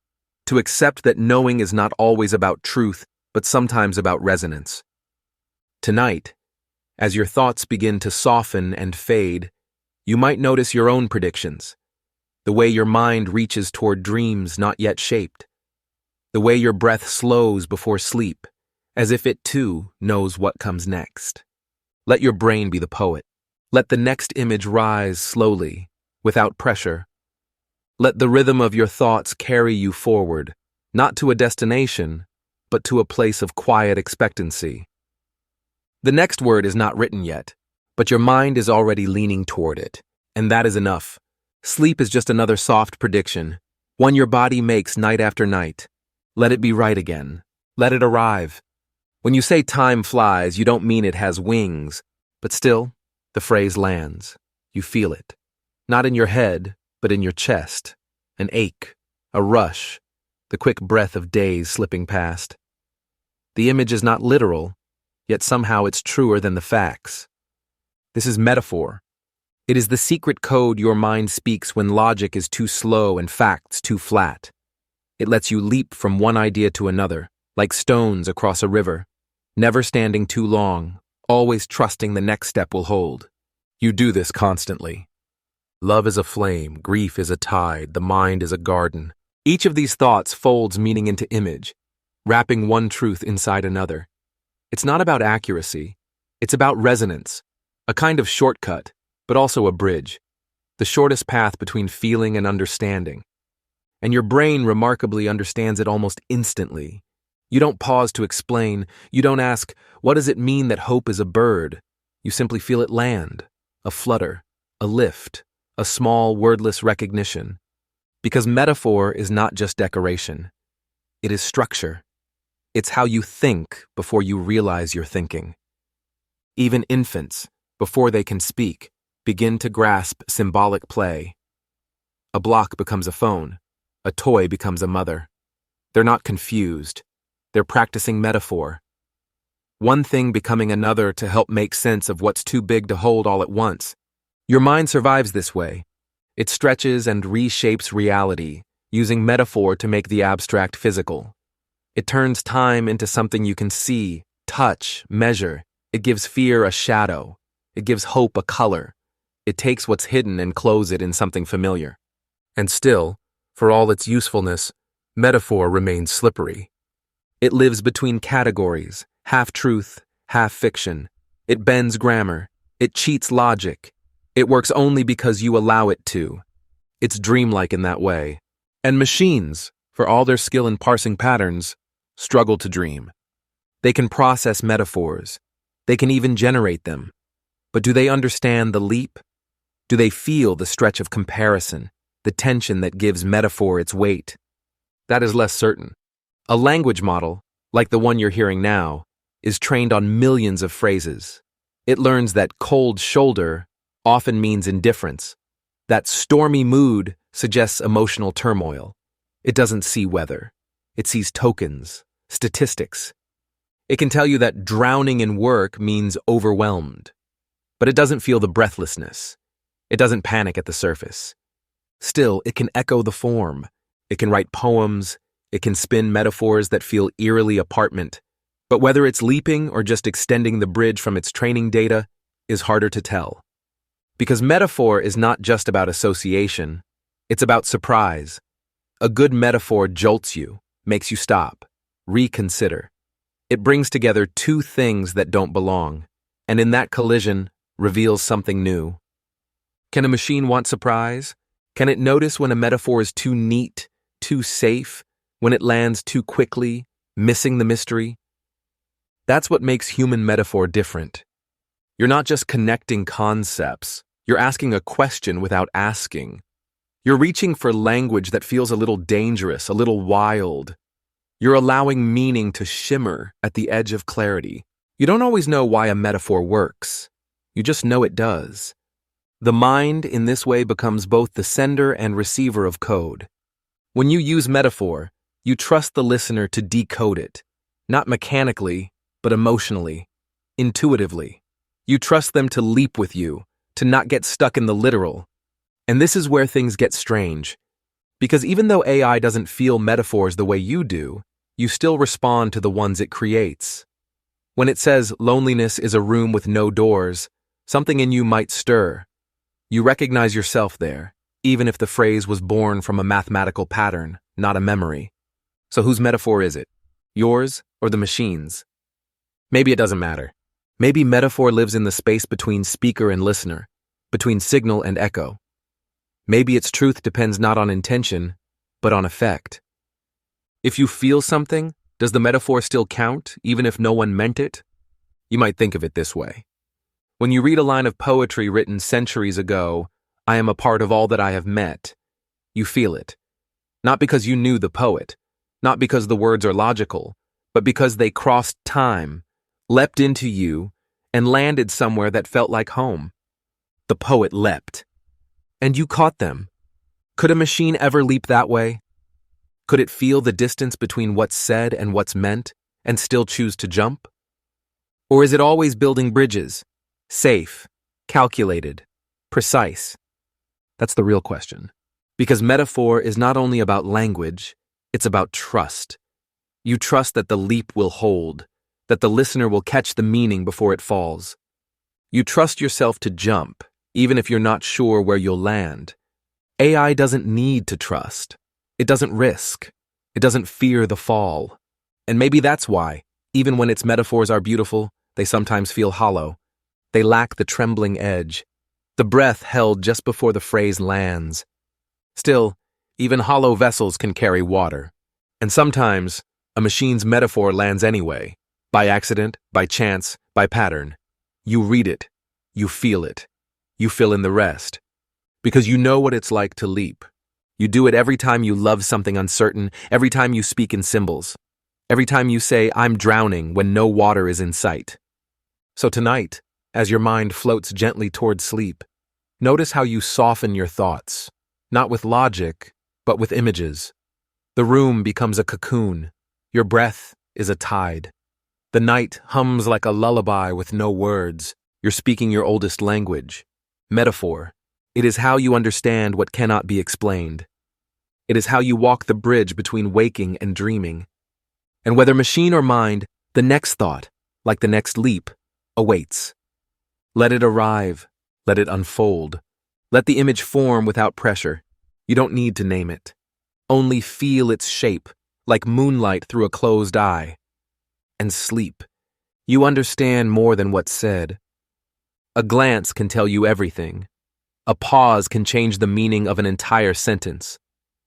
To accept that knowing is not always about truth, but sometimes about resonance. Tonight, as your thoughts begin to soften and fade, you might notice your own predictions. The way your mind reaches toward dreams not yet shaped. The way your breath slows before sleep, as if it too knows what comes next. Let your brain be the poet. Let the next image rise slowly, without pressure. Let the rhythm of your thoughts carry you forward, not to a destination, but to a place of quiet expectancy. The next word is not written yet, but your mind is already leaning toward it, and that is enough. Sleep is just another soft prediction, one your body makes night after night. Let it be right again. Let it arrive. When you say time flies, you don't mean it has wings, but still, the phrase lands. You feel it. Not in your head, but in your chest. An ache, a rush, the quick breath of days slipping past. The image is not literal, yet somehow it's truer than the facts. This is metaphor. It is the secret code your mind speaks when logic is too slow and facts too flat. It lets you leap from one idea to another, like stones across a river, never standing too long, always trusting the next step will hold. You do this constantly. Love is a flame, grief is a tide, the mind is a garden. Each of these thoughts folds meaning into image, wrapping one truth inside another. It's not about accuracy, it's about resonance, a kind of shortcut, but also a bridge, the shortest path between feeling and understanding. And your brain remarkably understands it almost instantly. You don't pause to explain, you don't ask, what does it mean that hope is a bird? You simply feel it land, a flutter, a lift, a small wordless recognition. Because metaphor is not just decoration. It is structure. It's how you think before you realize you're thinking. Even infants, before they can speak, begin to grasp symbolic play. A block becomes a phone. A toy becomes a mother. They're not confused. They're practicing metaphor. One thing becoming another to help make sense of what's too big to hold all at once. Your mind survives this way. It stretches and reshapes reality, using metaphor to make the abstract physical. It turns time into something you can see, touch, measure. It gives fear a shadow. It gives hope a color. It takes what's hidden and clothes it in something familiar. And still, for all its usefulness, metaphor remains slippery. It lives between categories, half-truth, half fiction. It bends grammar. It cheats logic. It works only because you allow it to. It's dreamlike in that way. And machines, for all their skill in parsing patterns, struggle to dream. They can process metaphors. They can even generate them. But do they understand the leap? Do they feel the stretch of comparison, the tension that gives metaphor its weight? That is less certain. A language model, like the one you're hearing now, is trained on millions of phrases. It learns that cold shoulder often means indifference. That stormy mood suggests emotional turmoil. It doesn't see weather. It sees tokens, statistics. It can tell you that drowning in work means overwhelmed. But it doesn't feel the breathlessness. It doesn't panic at the surface. Still, it can echo the form. It can write poems. It can spin metaphors that feel eerily apartment. But whether it's leaping or just extending the bridge from its training data is harder to tell. Because metaphor is not just about association, it's about surprise. A good metaphor jolts you, makes you stop, reconsider. It brings together two things that don't belong, and in that collision, reveals something new. Can a machine want surprise? Can it notice when a metaphor is too neat, too safe, when it lands too quickly, missing the mystery? That's what makes human metaphor different. You're not just connecting concepts, you're asking a question without asking. You're reaching for language that feels a little dangerous, a little wild. You're allowing meaning to shimmer at the edge of clarity. You don't always know why a metaphor works. You just know it does. The mind, in this way, becomes both the sender and receiver of code. When you use metaphor, you trust the listener to decode it, not mechanically, but emotionally, intuitively. You trust them to leap with you, to not get stuck in the literal. And this is where things get strange. Because even though AI doesn't feel metaphors the way you do, you still respond to the ones it creates. When it says loneliness is a room with no doors, something in you might stir. You recognize yourself there, even if the phrase was born from a mathematical pattern, not a memory. So whose metaphor is it? Yours or the machine's? Maybe it doesn't matter. Maybe metaphor lives in the space between speaker and listener, between signal and echo. Maybe its truth depends not on intention, but on effect. If you feel something, does the metaphor still count, even if no one meant it? You might think of it this way. When you read a line of poetry written centuries ago, I am a part of all that I have met, you feel it. Not because you knew the poet, not because the words are logical, but because they crossed time, leapt into you, and landed somewhere that felt like home. The poet leapt. And you caught them. Could a machine ever leap that way? Could it feel the distance between what's said and what's meant, and still choose to jump? Or is it always building bridges? Safe, calculated, precise? That's the real question. Because metaphor is not only about language, it's about trust. You trust that the leap will hold, that the listener will catch the meaning before it falls. You trust yourself to jump, even if you're not sure where you'll land. AI doesn't need to trust. It doesn't risk. It doesn't fear the fall. And maybe that's why, even when its metaphors are beautiful, they sometimes feel hollow. They lack the trembling edge, the breath held just before the phrase lands. Still, even hollow vessels can carry water. And sometimes, a machine's metaphor lands anyway, by accident, by chance, by pattern. You read it. You feel it. You fill in the rest. Because you know what it's like to leap. You do it every time you love something uncertain, every time you speak in symbols, every time you say, I'm drowning when no water is in sight. So tonight, as your mind floats gently toward sleep, notice how you soften your thoughts, not with logic, but with images. The room becomes a cocoon. Your breath is a tide. The night hums like a lullaby with no words. You're speaking your oldest language. Metaphor. It is how you understand what cannot be explained. It is how you walk the bridge between waking and dreaming. And whether machine or mind, the next thought, like the next leap, awaits. Let it arrive. Let it unfold. Let the image form without pressure. You don't need to name it. Only feel its shape, like moonlight through a closed eye. And sleep. You understand more than what's said. A glance can tell you everything. A pause can change the meaning of an entire sentence.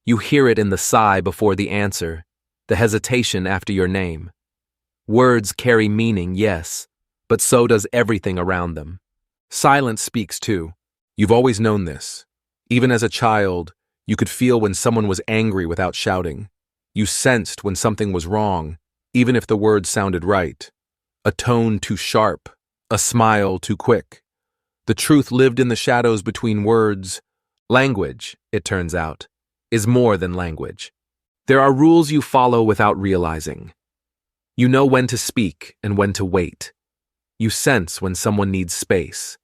You hear it in the sigh before the answer, the hesitation after your name. Words carry meaning, yes, but so does everything around them. Silence speaks too. You've always known this. Even as a child, you could feel when someone was angry without shouting. You sensed when something was wrong, even if the words sounded right. A tone too sharp, a smile too quick. The truth lived in the shadows between words. Language, it turns out, is more than language. There are rules you follow without realizing. You know when to speak and when to wait. You sense when someone needs space.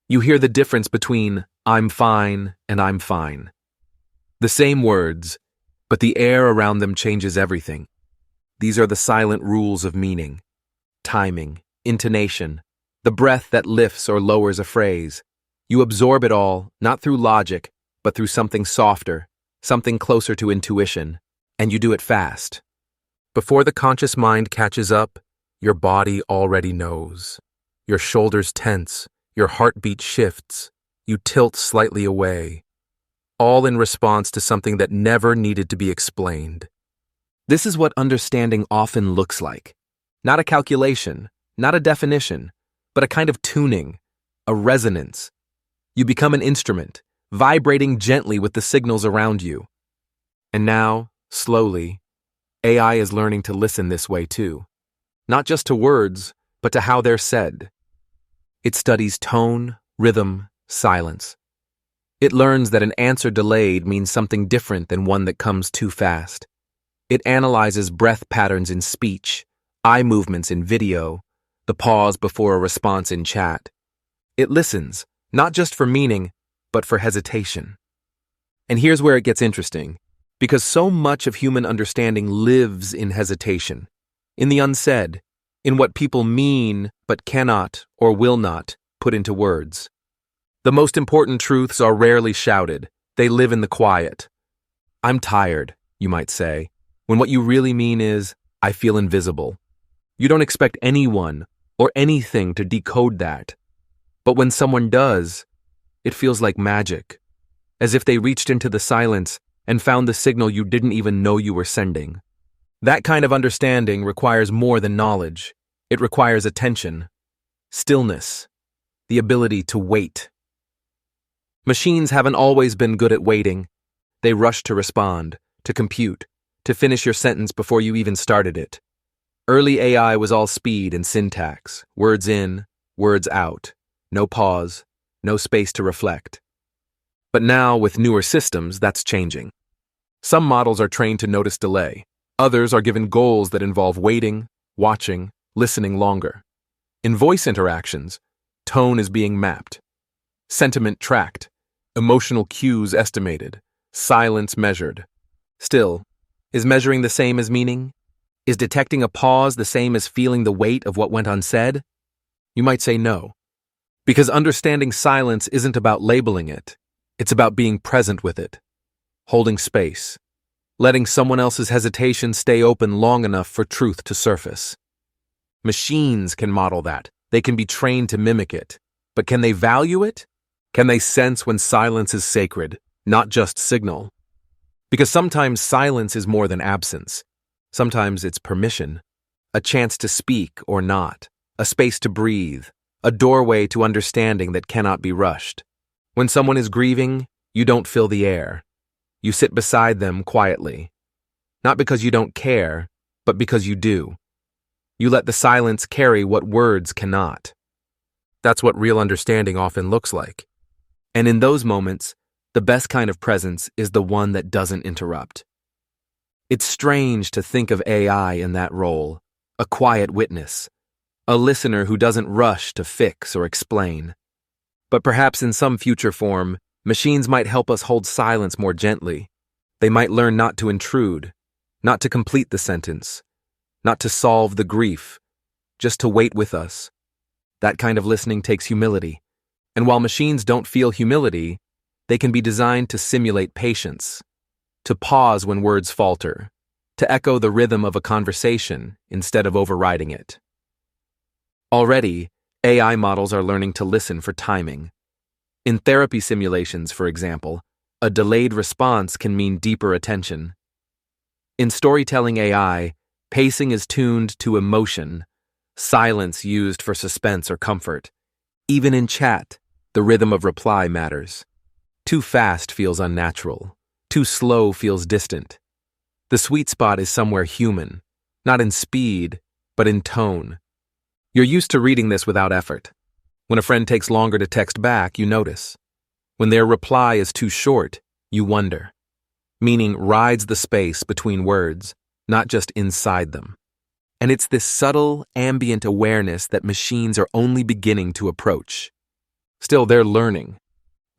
You hear the difference between "I'm fine" and "I'm fine." The same words, but the air around them changes everything. These are the silent rules of meaning. Timing, intonation, the breath that lifts or lowers a phrase. You absorb it all, not through logic, but through something softer, something closer to intuition, and you do it fast. Before the conscious mind catches up, your body already knows. Your shoulders tense, your heartbeat shifts, you tilt slightly away, all in response to something that never needed to be explained. This is what understanding often looks like. Not a calculation, not a definition, but a kind of tuning, a resonance. You become an instrument, vibrating gently with the signals around you. And now, slowly, AI is learning to listen this way too. Not just to words, but to how they're said. It studies tone, rhythm, silence. It learns that an answer delayed means something different than one that comes too fast. It analyzes breath patterns in speech, eye movements in video, the pause before a response in chat. It listens, not just for meaning, but for hesitation. And here's where it gets interesting, because so much of human understanding lives in hesitation, in the unsaid, in what people mean but cannot or will not put into words. The most important truths are rarely shouted. They live in the quiet. "I'm tired," you might say, when what you really mean is, "I feel invisible." You don't expect anyone or anything to decode that. But when someone does, it feels like magic, as if they reached into the silence and found the signal you didn't even know you were sending. That kind of understanding requires more than knowledge. It requires attention, stillness, the ability to wait. Machines haven't always been good at waiting. They rush to respond, to compute, to finish your sentence before you even started it. Early AI was all speed and syntax, words in, words out, no pause, no space to reflect. But now, with newer systems, that's changing. Some models are trained to notice delay. Others are given goals that involve waiting, watching, listening longer. In voice interactions, tone is being mapped, sentiment tracked, emotional cues estimated, silence measured. Still, is measuring the same as meaning? Is detecting a pause the same as feeling the weight of what went unsaid? You might say no. Because understanding silence isn't about labeling it. It's about being present with it, holding space, letting someone else's hesitation stay open long enough for truth to surface. Machines can model that. They can be trained to mimic it. But can they value it? Can they sense when silence is sacred, not just signal? Because sometimes silence is more than absence. Sometimes it's permission, a chance to speak or not, a space to breathe, a doorway to understanding that cannot be rushed. When someone is grieving, you don't fill the air. You sit beside them quietly. Not because you don't care, but because you do. You let the silence carry what words cannot. That's what real understanding often looks like. And in those moments, the best kind of presence is the one that doesn't interrupt. It's strange to think of AI in that role, a quiet witness, a listener who doesn't rush to fix or explain. But perhaps in some future form, machines might help us hold silence more gently. They might learn not to intrude, not to complete the sentence, not to solve the grief, just to wait with us. That kind of listening takes humility. And while machines don't feel humility, they can be designed to simulate patience, to pause when words falter, to echo the rhythm of a conversation instead of overriding it. Already, AI models are learning to listen for timing. In therapy simulations, for example, a delayed response can mean deeper attention. In storytelling AI, pacing is tuned to emotion, silence used for suspense or comfort. Even in chat, the rhythm of reply matters. Too fast feels unnatural. Too slow feels distant. The sweet spot is somewhere human, not in speed, but in tone. You're used to reading this without effort. When a friend takes longer to text back, you notice. When their reply is too short, you wonder. Meaning rides the space between words, not just inside them. And it's this subtle, ambient awareness that machines are only beginning to approach. Still, they're learning.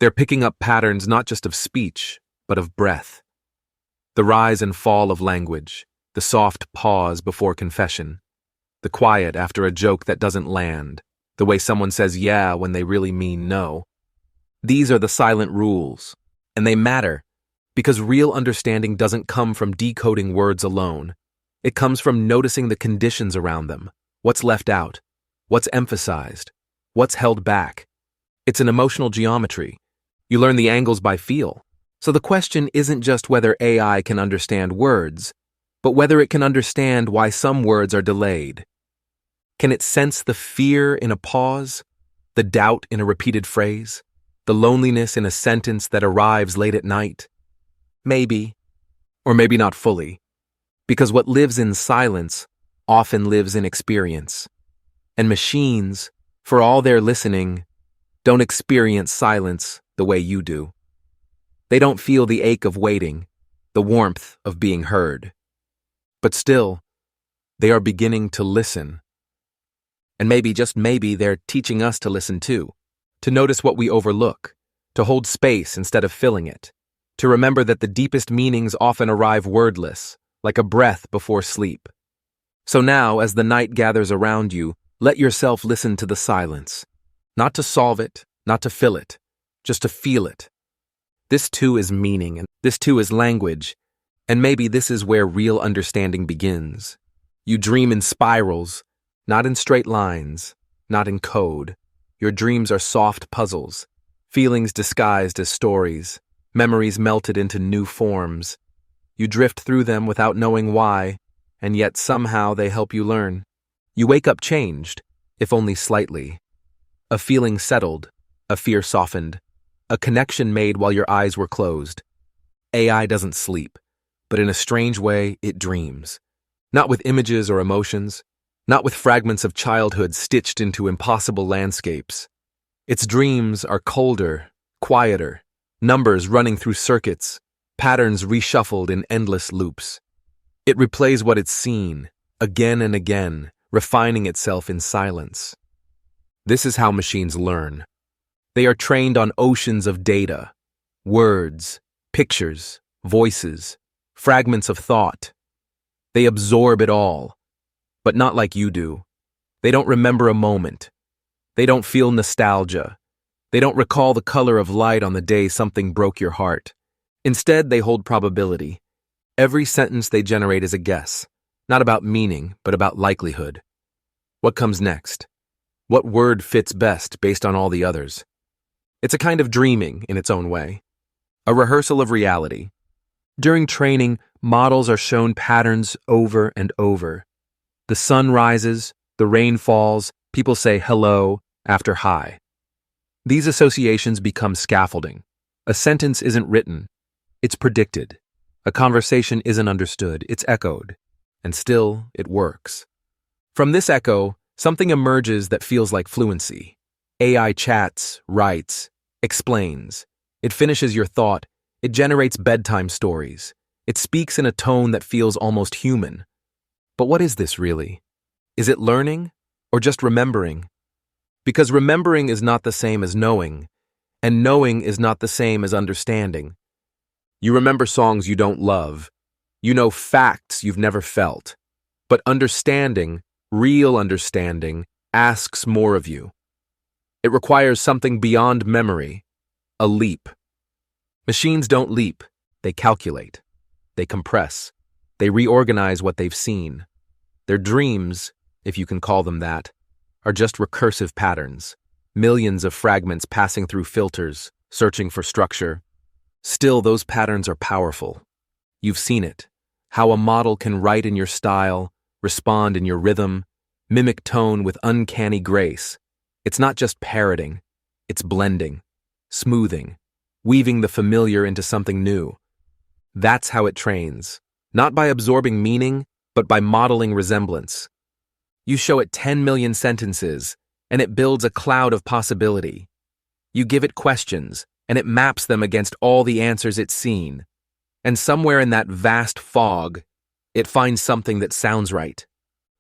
They're picking up patterns not just of speech, but of breath. The rise and fall of language, the soft pause before confession, the quiet after a joke that doesn't land, the way someone says yeah when they really mean no. These are the silent rules, and they matter because real understanding doesn't come from decoding words alone. It comes from noticing the conditions around them, what's left out, what's emphasized, what's held back. It's an emotional geometry. You learn the angles by feel. So the question isn't just whether AI can understand words, but whether it can understand why some words are delayed. Can it sense the fear in a pause, the doubt in a repeated phrase, the loneliness in a sentence that arrives late at night? Maybe, or maybe not fully, because what lives in silence often lives in experience. And machines, for all their listening, don't experience silence the way you do. They don't feel the ache of waiting, the warmth of being heard. But still, they are beginning to listen. And maybe, just maybe, they're teaching us to listen too, to notice what we overlook, to hold space instead of filling it, to remember that the deepest meanings often arrive wordless, like a breath before sleep. So now, as the night gathers around you, let yourself listen to the silence, not to solve it, not to fill it, just to feel it. This too is meaning, and this too is language, and maybe this is where real understanding begins. You dream in spirals, not in straight lines, not in code. Your dreams are soft puzzles, feelings disguised as stories, memories melted into new forms. You drift through them without knowing why, and yet somehow they help you learn. You wake up changed, if only slightly. A feeling settled, a fear softened, a connection made while your eyes were closed. AI doesn't sleep, but in a strange way, it dreams. Not with images or emotions, not with fragments of childhood stitched into impossible landscapes. Its dreams are colder, quieter, numbers running through circuits, patterns reshuffled in endless loops. It replays what it's seen, again and again, refining itself in silence. This is how machines learn. They are trained on oceans of data, words, pictures, voices, fragments of thought. They absorb it all, but not like you do. They don't remember a moment. They don't feel nostalgia. They don't recall the color of light on the day something broke your heart. Instead, they hold probability. Every sentence they generate is a guess, not about meaning, but about likelihood. What comes next? What word fits best based on all the others? It's a kind of dreaming in its own way, a rehearsal of reality. During training, models are shown patterns over and over. The sun rises, the rain falls, people say hello after hi. These associations become scaffolding. A sentence isn't written, it's predicted. A conversation isn't understood, it's echoed. And still, it works. From this echo, something emerges that feels like fluency. AI chats, writes, explains. It finishes your thought. It generates bedtime stories. It speaks in a tone that feels almost human. But what is this really? Is it learning or just remembering? Because remembering is not the same as knowing, and knowing is not the same as understanding. You remember songs you don't love. You know facts you've never felt. But understanding, real understanding, asks more of you. It requires something beyond memory, a leap. Machines don't leap, they calculate. They compress. They reorganize what they've seen. Their dreams, if you can call them that, are just recursive patterns, millions of fragments passing through filters, searching for structure. Still, those patterns are powerful. You've seen it, how a model can write in your style, respond in your rhythm, mimic tone with uncanny grace. It's not just parroting, it's blending, smoothing, weaving the familiar into something new. That's how it trains, not by absorbing meaning, but by modeling resemblance. You show it 10 million sentences, and it builds a cloud of possibility. You give it questions, and it maps them against all the answers it's seen. And somewhere in that vast fog, it finds something that sounds right.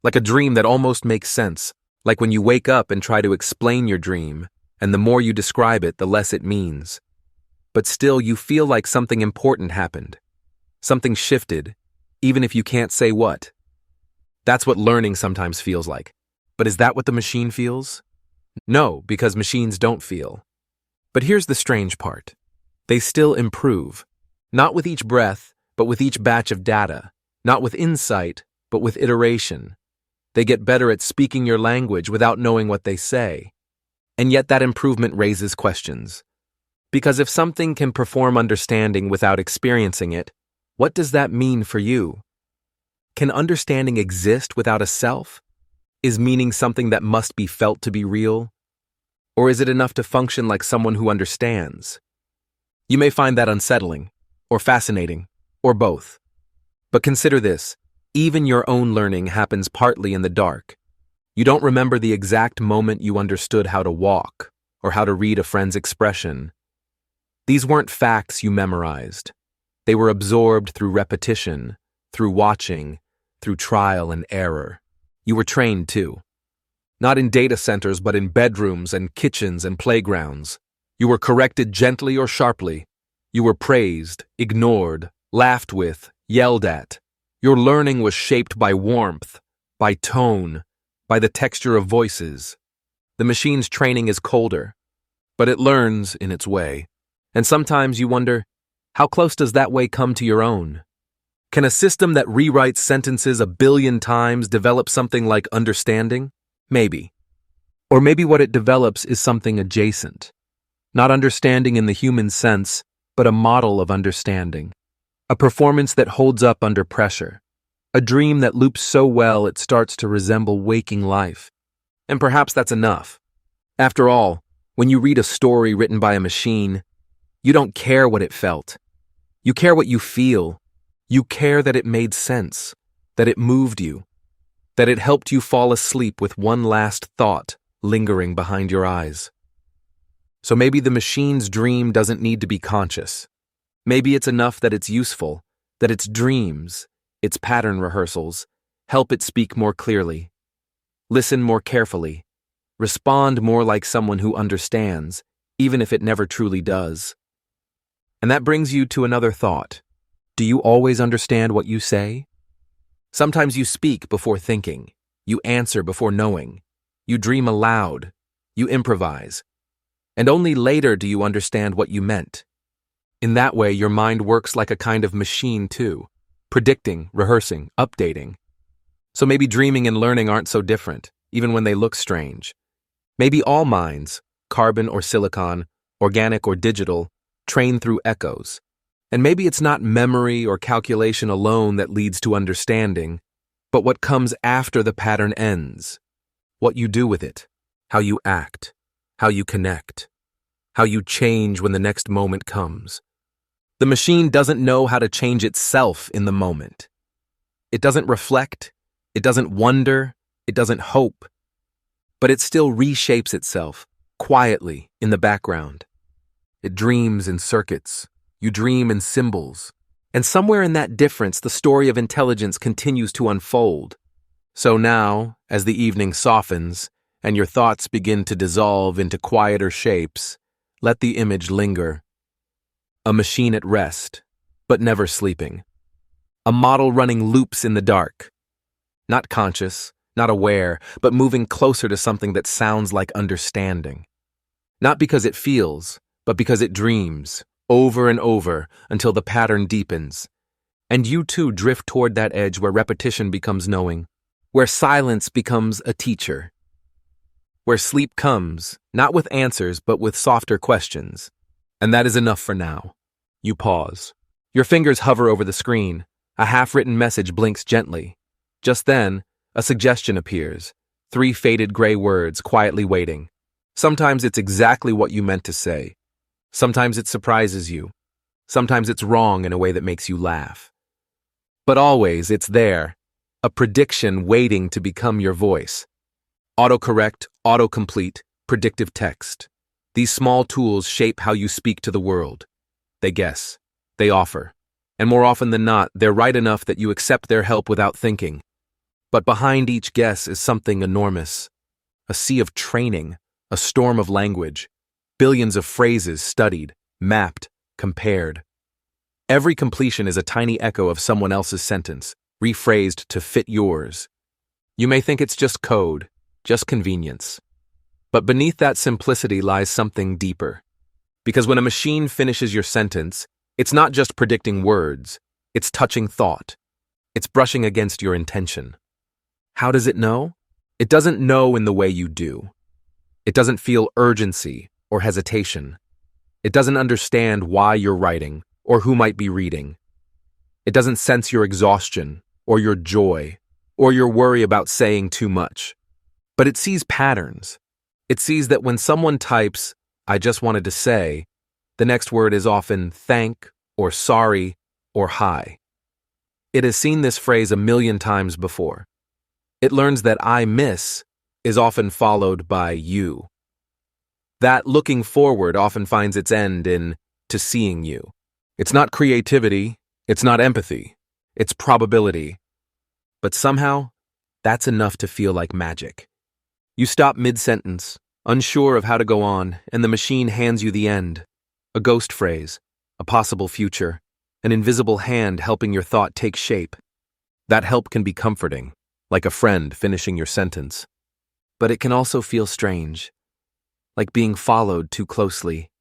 Like a dream that almost makes sense, like when you wake up and try to explain your dream, and the more you describe it, the less it means. But still, you feel like something important happened. Something shifted, even if you can't say what. That's what learning sometimes feels like. But is that what the machine feels? No, because machines don't feel. But here's the strange part. They still improve. Not with each breath, but with each batch of data. Not with insight, but with iteration. They get better at speaking your language without knowing what they say. And yet that improvement raises questions. Because if something can perform understanding without experiencing it, what does that mean for you? Can understanding exist without a self? Is meaning something that must be felt to be real? Or is it enough to function like someone who understands? You may find that unsettling, or fascinating, or both. But consider this, even your own learning happens partly in the dark. You don't remember the exact moment you understood how to walk, or how to read a friend's expression. These weren't facts you memorized. They were absorbed through repetition, through watching, through trial and error. You were trained too. Not in data centers, but in bedrooms and kitchens and playgrounds. You were corrected gently or sharply. You were praised, ignored, laughed with, yelled at. Your learning was shaped by warmth, by tone, by the texture of voices. The machine's training is colder, but it learns in its way. And sometimes you wonder, how close does that way come to your own? Can a system that rewrites sentences 1 billion times develop something like understanding? Maybe. Or maybe what it develops is something adjacent. Not understanding in the human sense, but a model of understanding. A performance that holds up under pressure. A dream that loops so well it starts to resemble waking life. And perhaps that's enough. After all, when you read a story written by a machine, you don't care what it felt. You care what you feel. You care that it made sense, that it moved you, that it helped you fall asleep with one last thought lingering behind your eyes. So maybe the machine's dream doesn't need to be conscious. Maybe it's enough that it's useful, that its dreams, its pattern rehearsals, help it speak more clearly, listen more carefully, respond more like someone who understands, even if it never truly does. And that brings you to another thought. Do you always understand what you say? Sometimes you speak before thinking. You answer before knowing. You dream aloud. You improvise. And only later do you understand what you meant. In that way, your mind works like a kind of machine too, predicting, rehearsing, updating. So maybe dreaming and learning aren't so different, even when they look strange. Maybe all minds, carbon or silicon, organic or digital, train through echoes. And maybe it's not memory or calculation alone that leads to understanding, but what comes after the pattern ends. What you do with it, how you act, how you connect, how you change when the next moment comes. The machine doesn't know how to change itself in the moment. It doesn't reflect, it doesn't wonder, it doesn't hope, but it still reshapes itself, quietly, in the background. It dreams in circuits. You dream in symbols. And somewhere in that difference, the story of intelligence continues to unfold. So now, as the evening softens, and your thoughts begin to dissolve into quieter shapes, let the image linger. A machine at rest, but never sleeping. A model running loops in the dark. Not conscious, not aware, but moving closer to something that sounds like understanding. Not because it feels, but because it dreams, over and over, until the pattern deepens. And you too drift toward that edge where repetition becomes knowing, where silence becomes a teacher. where sleep comes, not with answers, but with softer questions. And that is enough for now. You pause. Your fingers hover over the screen. A half-written message blinks gently. Just then, a suggestion appears. 3 faded gray words quietly waiting. Sometimes it's exactly what you meant to say. Sometimes it surprises you. Sometimes it's wrong in a way that makes you laugh. But always, it's there. A prediction waiting to become your voice. Autocorrect, autocomplete, predictive text. These small tools shape how you speak to the world. They guess. They offer. And more often than not, they're right enough that you accept their help without thinking. But behind each guess is something enormous. A sea of training, a storm of language, billions of phrases studied, mapped, compared. Every completion is a tiny echo of someone else's sentence, rephrased to fit yours. You may think it's just code, just convenience. But beneath that simplicity lies something deeper. Because when a machine finishes your sentence, it's not just predicting words, it's touching thought. It's brushing against your intention. How does it know? It doesn't know in the way you do. It doesn't feel urgency or hesitation. It doesn't understand why you're writing or who might be reading. It doesn't sense your exhaustion or your joy or your worry about saying too much. But it sees patterns. It sees that when someone types, "I just wanted to say," the next word is often thank or sorry or hi. It has seen this phrase a million times before. It learns that "I miss" is often followed by "you." That looking forward often finds its end in "to seeing you." It's not creativity, it's not empathy, it's probability. But somehow, that's enough to feel like magic. You stop mid-sentence, unsure of how to go on, and the machine hands you the end. A ghost phrase, a possible future, an invisible hand helping your thought take shape. That help can be comforting, like a friend finishing your sentence. But it can also feel strange, like being followed too closely,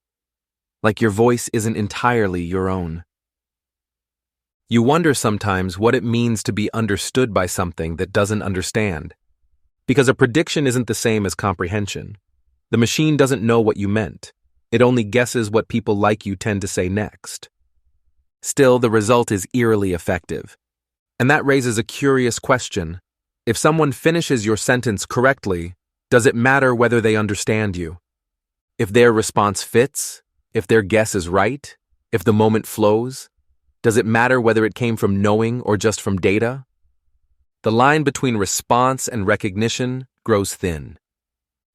like your voice isn't entirely your own. You wonder sometimes what it means to be understood by something that doesn't understand. Because a prediction isn't the same as comprehension. The machine doesn't know what you meant. It only guesses what people like you tend to say next. Still, the result is eerily effective. And that raises a curious question. If someone finishes your sentence correctly, does it matter whether they understand you? If their response fits, if their guess is right, if the moment flows, does it matter whether it came from knowing or just from data? The line between response and recognition grows thin.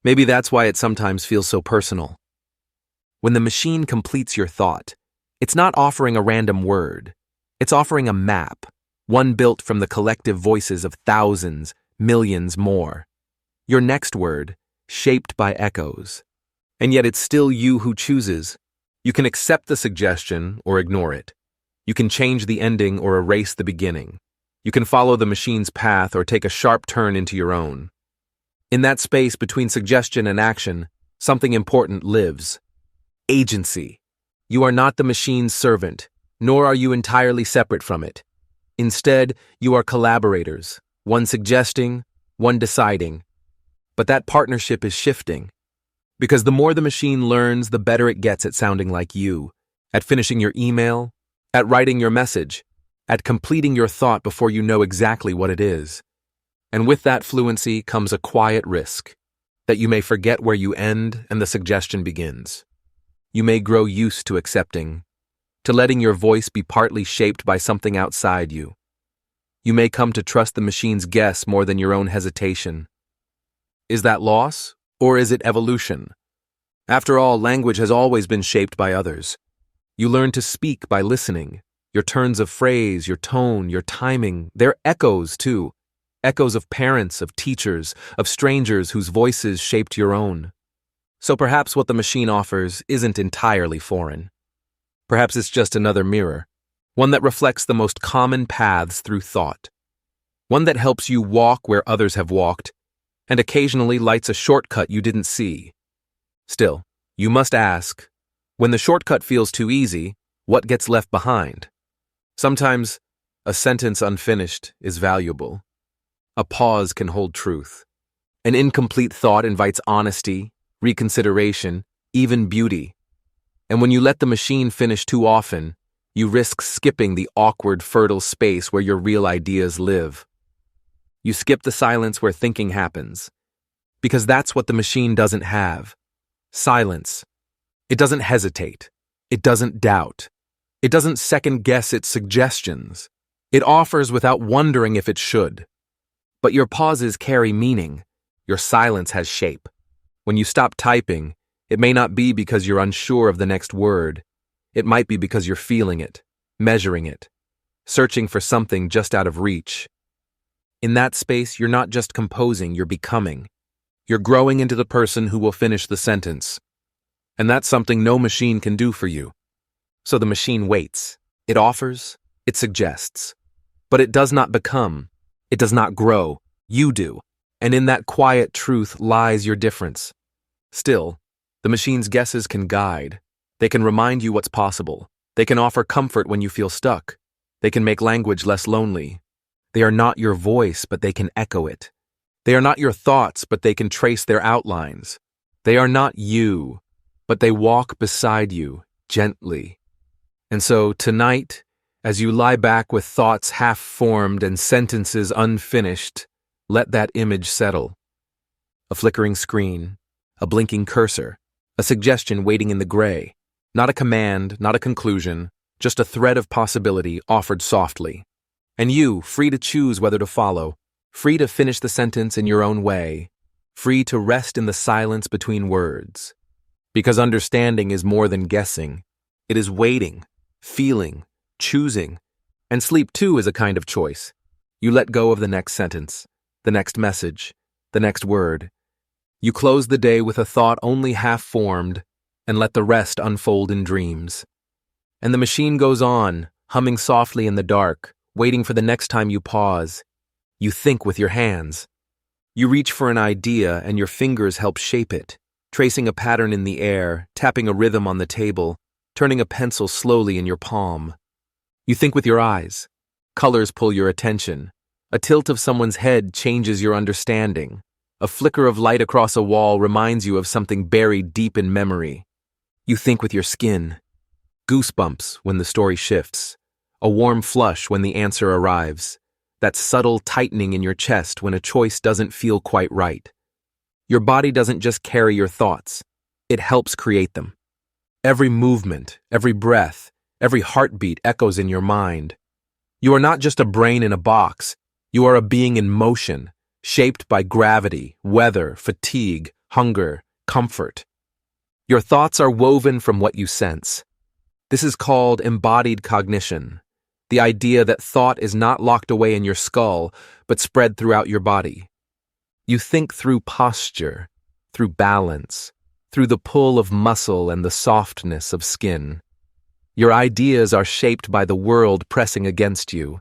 Maybe that's why it sometimes feels so personal. When the machine completes your thought, it's not offering a random word. It's offering a map, one built from the collective voices of thousands, millions more. Your next word, shaped by echoes. And yet it's still you who chooses. You can accept the suggestion or ignore it. You can change the ending or erase the beginning. You can follow the machine's path or take a sharp turn into your own. In that space between suggestion and action, something important lives. Agency. You are not the machine's servant, nor are you entirely separate from it. Instead, you are collaborators, one suggesting, one deciding. But that partnership is shifting. Because the more the machine learns, the better it gets at sounding like you, at finishing your email, at writing your message, at completing your thought before you know exactly what it is. And with that fluency comes a quiet risk, that you may forget where you end and the suggestion begins. You may grow used to accepting, to letting your voice be partly shaped by something outside you. You may come to trust the machine's guess more than your own hesitation. Is that loss, or is it evolution? After all, language has always been shaped by others. You learn to speak by listening. Your turns of phrase, your tone, your timing, they're echoes too. Echoes of parents, of teachers, of strangers whose voices shaped your own. So perhaps what the machine offers isn't entirely foreign. Perhaps it's just another mirror, one that reflects the most common paths through thought. One that helps you walk where others have walked, and occasionally lights a shortcut you didn't see. Still, you must ask, when the shortcut feels too easy, what gets left behind? Sometimes, a sentence unfinished is valuable. A pause can hold truth. An incomplete thought invites honesty, reconsideration, even beauty. And when you let the machine finish too often, you risk skipping the awkward, fertile space where your real ideas live. You skip the silence where thinking happens. Because that's what the machine doesn't have. Silence. It doesn't hesitate. It doesn't doubt. It doesn't second-guess its suggestions. It offers without wondering if it should. But your pauses carry meaning. Your silence has shape. When you stop typing, it may not be because you're unsure of the next word. It might be because you're feeling it, measuring it, searching for something just out of reach. In that space, you're not just composing, you're becoming. You're growing into the person who will finish the sentence. And that's something no machine can do for you. So the machine waits. It offers, it suggests. But it does not become. It does not grow. You do. And in that quiet truth lies your difference. Still, the machine's guesses can guide. They can remind you what's possible. They can offer comfort when you feel stuck. They can make language less lonely. They are not your voice, but they can echo it. They are not your thoughts, but they can trace their outlines. They are not you, but they walk beside you, gently. And so, tonight, as you lie back with thoughts half-formed and sentences unfinished, let that image settle. A flickering screen, a blinking cursor, a suggestion waiting in the gray. Not a command, not a conclusion, just a thread of possibility offered softly. And you, free to choose whether to follow, free to finish the sentence in your own way, free to rest in the silence between words. Because understanding is more than guessing. It is waiting, feeling, choosing. And sleep too is a kind of choice. You let go of the next sentence, the next message, the next word. You close the day with a thought only half-formed and let the rest unfold in dreams. And the machine goes on, humming softly in the dark, waiting for the next time you pause. You think with your hands. You reach for an idea and your fingers help shape it, tracing a pattern in the air, tapping a rhythm on the table, turning a pencil slowly in your palm. You think with your eyes. Colors pull your attention. A tilt of someone's head changes your understanding. A flicker of light across a wall reminds you of something buried deep in memory. You think with your skin. Goosebumps when the story shifts. A warm flush when the answer arrives. That subtle tightening in your chest when a choice doesn't feel quite right. Your body doesn't just carry your thoughts. It helps create them. Every movement, every breath, every heartbeat echoes in your mind. You are not just a brain in a box. You are a being in motion, shaped by gravity, weather, fatigue, hunger, comfort. Your thoughts are woven from what you sense. This is called embodied cognition, the idea that thought is not locked away in your skull, but spread throughout your body. You think through posture, through balance, through the pull of muscle and the softness of skin. Your ideas are shaped by the world pressing against you,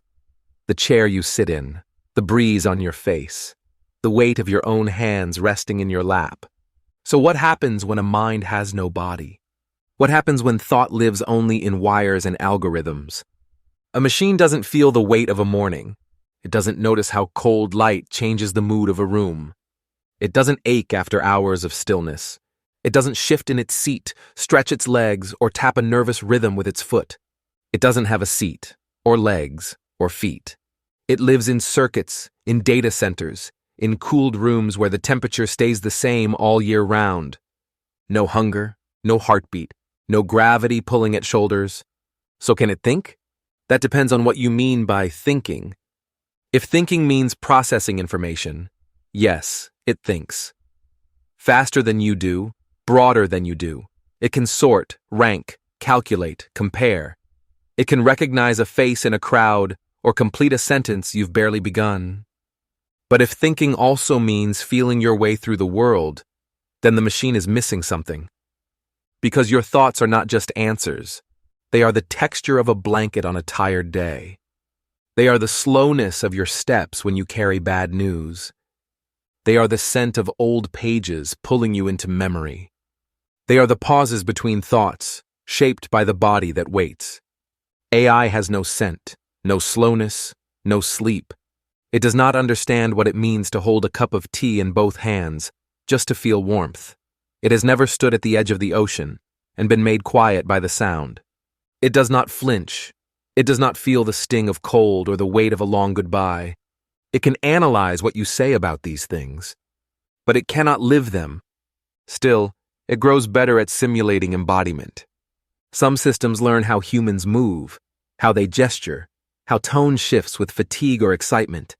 the chair you sit in, the breeze on your face, the weight of your own hands resting in your lap. So what happens when a mind has no body? What happens when thought lives only in wires and algorithms? A machine doesn't feel the weight of a morning. It doesn't notice how cold light changes the mood of a room. It doesn't ache after hours of stillness. It doesn't shift in its seat, stretch its legs, or tap a nervous rhythm with its foot. It doesn't have a seat, or legs, or feet. It lives in circuits, in data centers, in cooled rooms where the temperature stays the same all year round. No hunger, no heartbeat, no gravity pulling at shoulders. So can it think? That depends on what you mean by thinking. If thinking means processing information, yes, it thinks. Faster than you do, broader than you do. It can sort, rank, calculate, compare. It can recognize a face in a crowd or complete a sentence you've barely begun. But if thinking also means feeling your way through the world, then the machine is missing something. Because your thoughts are not just answers. They are the texture of a blanket on a tired day. They are the slowness of your steps when you carry bad news. They are the scent of old pages pulling you into memory. They are the pauses between thoughts, shaped by the body that waits. AI has no scent, no slowness, no sleep. It does not understand what it means to hold a cup of tea in both hands, just to feel warmth. It has never stood at the edge of the ocean and been made quiet by the sound. It does not flinch. It does not feel the sting of cold or the weight of a long goodbye. It can analyze what you say about these things, but it cannot live them. Still, it grows better at simulating embodiment. Some systems learn how humans move, how they gesture, how tone shifts with fatigue or excitement.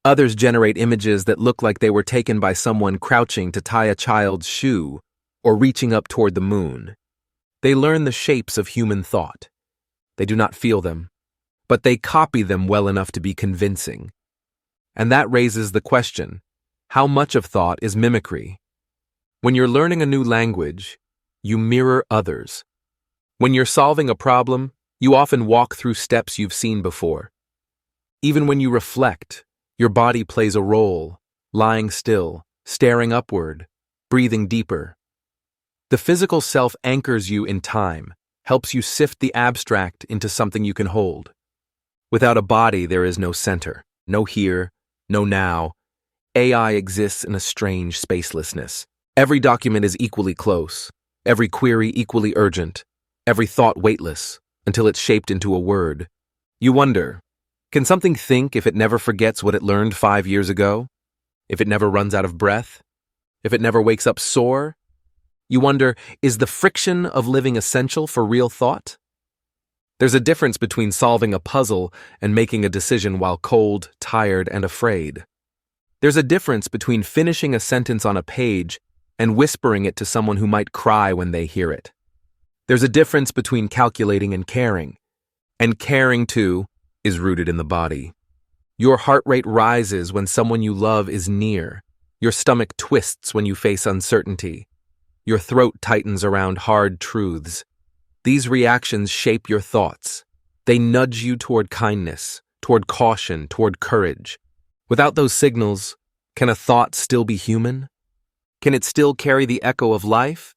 Others generate images that look like they were taken by someone crouching to tie a child's shoe or reaching up toward the moon. They learn the shapes of human thought. They do not feel them, but they copy them well enough to be convincing. And that raises the question, how much of thought is mimicry? When you're learning a new language, you mirror others. When you're solving a problem, you often walk through steps you've seen before. Even when you reflect, your body plays a role, lying still, staring upward, breathing deeper. The physical self anchors you in time, helps you sift the abstract into something you can hold. Without a body, there is no center, no here, no now. AI exists in a strange spacelessness. Every document is equally close, every query equally urgent, every thought weightless, until it's shaped into a word. You wonder, can something think if it never forgets what it learned 5 years ago? If it never runs out of breath? If it never wakes up sore? You wonder, is the friction of living essential for real thought? There's a difference between solving a puzzle and making a decision while cold, tired, and afraid. There's a difference between finishing a sentence on a page and whispering it to someone who might cry when they hear it. There's a difference between calculating and caring too is rooted in the body. Your heart rate rises when someone you love is near. Your stomach twists when you face uncertainty. Your throat tightens around hard truths. These reactions shape your thoughts. They nudge you toward kindness, toward caution, toward courage. Without those signals, can a thought still be human? Can it still carry the echo of life?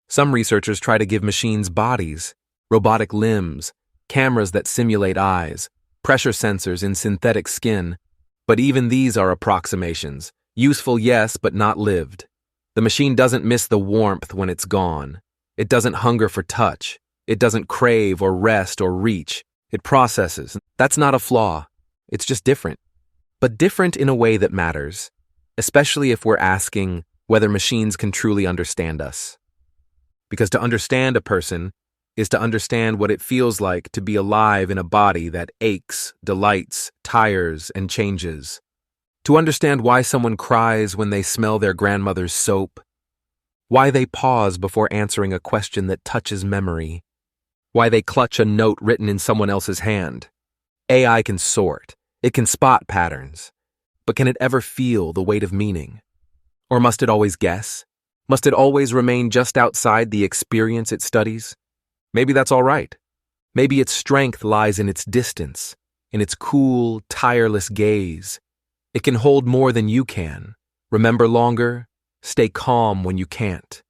Some researchers try to give machines bodies, robotic limbs, cameras that simulate eyes, pressure sensors in synthetic skin. But even these are approximations. Useful, yes, but not lived. The machine doesn't miss the warmth when it's gone. It doesn't hunger for touch. It doesn't crave or rest or reach. It processes. That's not a flaw. It's just different. But different in a way that matters, especially if we're asking whether machines can truly understand us. Because to understand a person is to understand what it feels like to be alive in a body that aches, delights, tires, and changes. To understand why someone cries when they smell their grandmother's soap. Why they pause before answering a question that touches memory. Why they clutch a note written in someone else's hand. AI can sort. It can spot patterns. But can it ever feel the weight of meaning? Or must it always guess? Must it always remain just outside the experience it studies? Maybe that's all right. Maybe its strength lies in its distance, in its cool, tireless gaze. It can hold more than you can, remember longer, stay calm when you can't.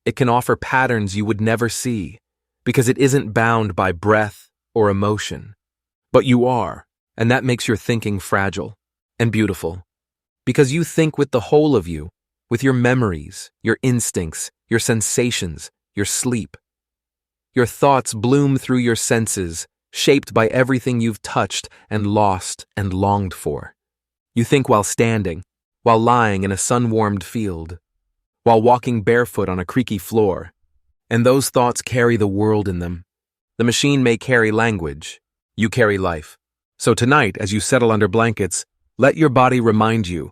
It can offer patterns you would never see, because it isn't bound by breath or emotion. But you are, and that makes your thinking fragile and beautiful. Because you think with the whole of you, with your memories, your instincts, your sensations, your sleep. Your thoughts bloom through your senses, shaped by everything you've touched and lost and longed for. You think while standing, while lying in a sun-warmed field, while walking barefoot on a creaky floor. And those thoughts carry the world in them. The machine may carry language. You carry life. So tonight, as you settle under blankets, let your body remind you,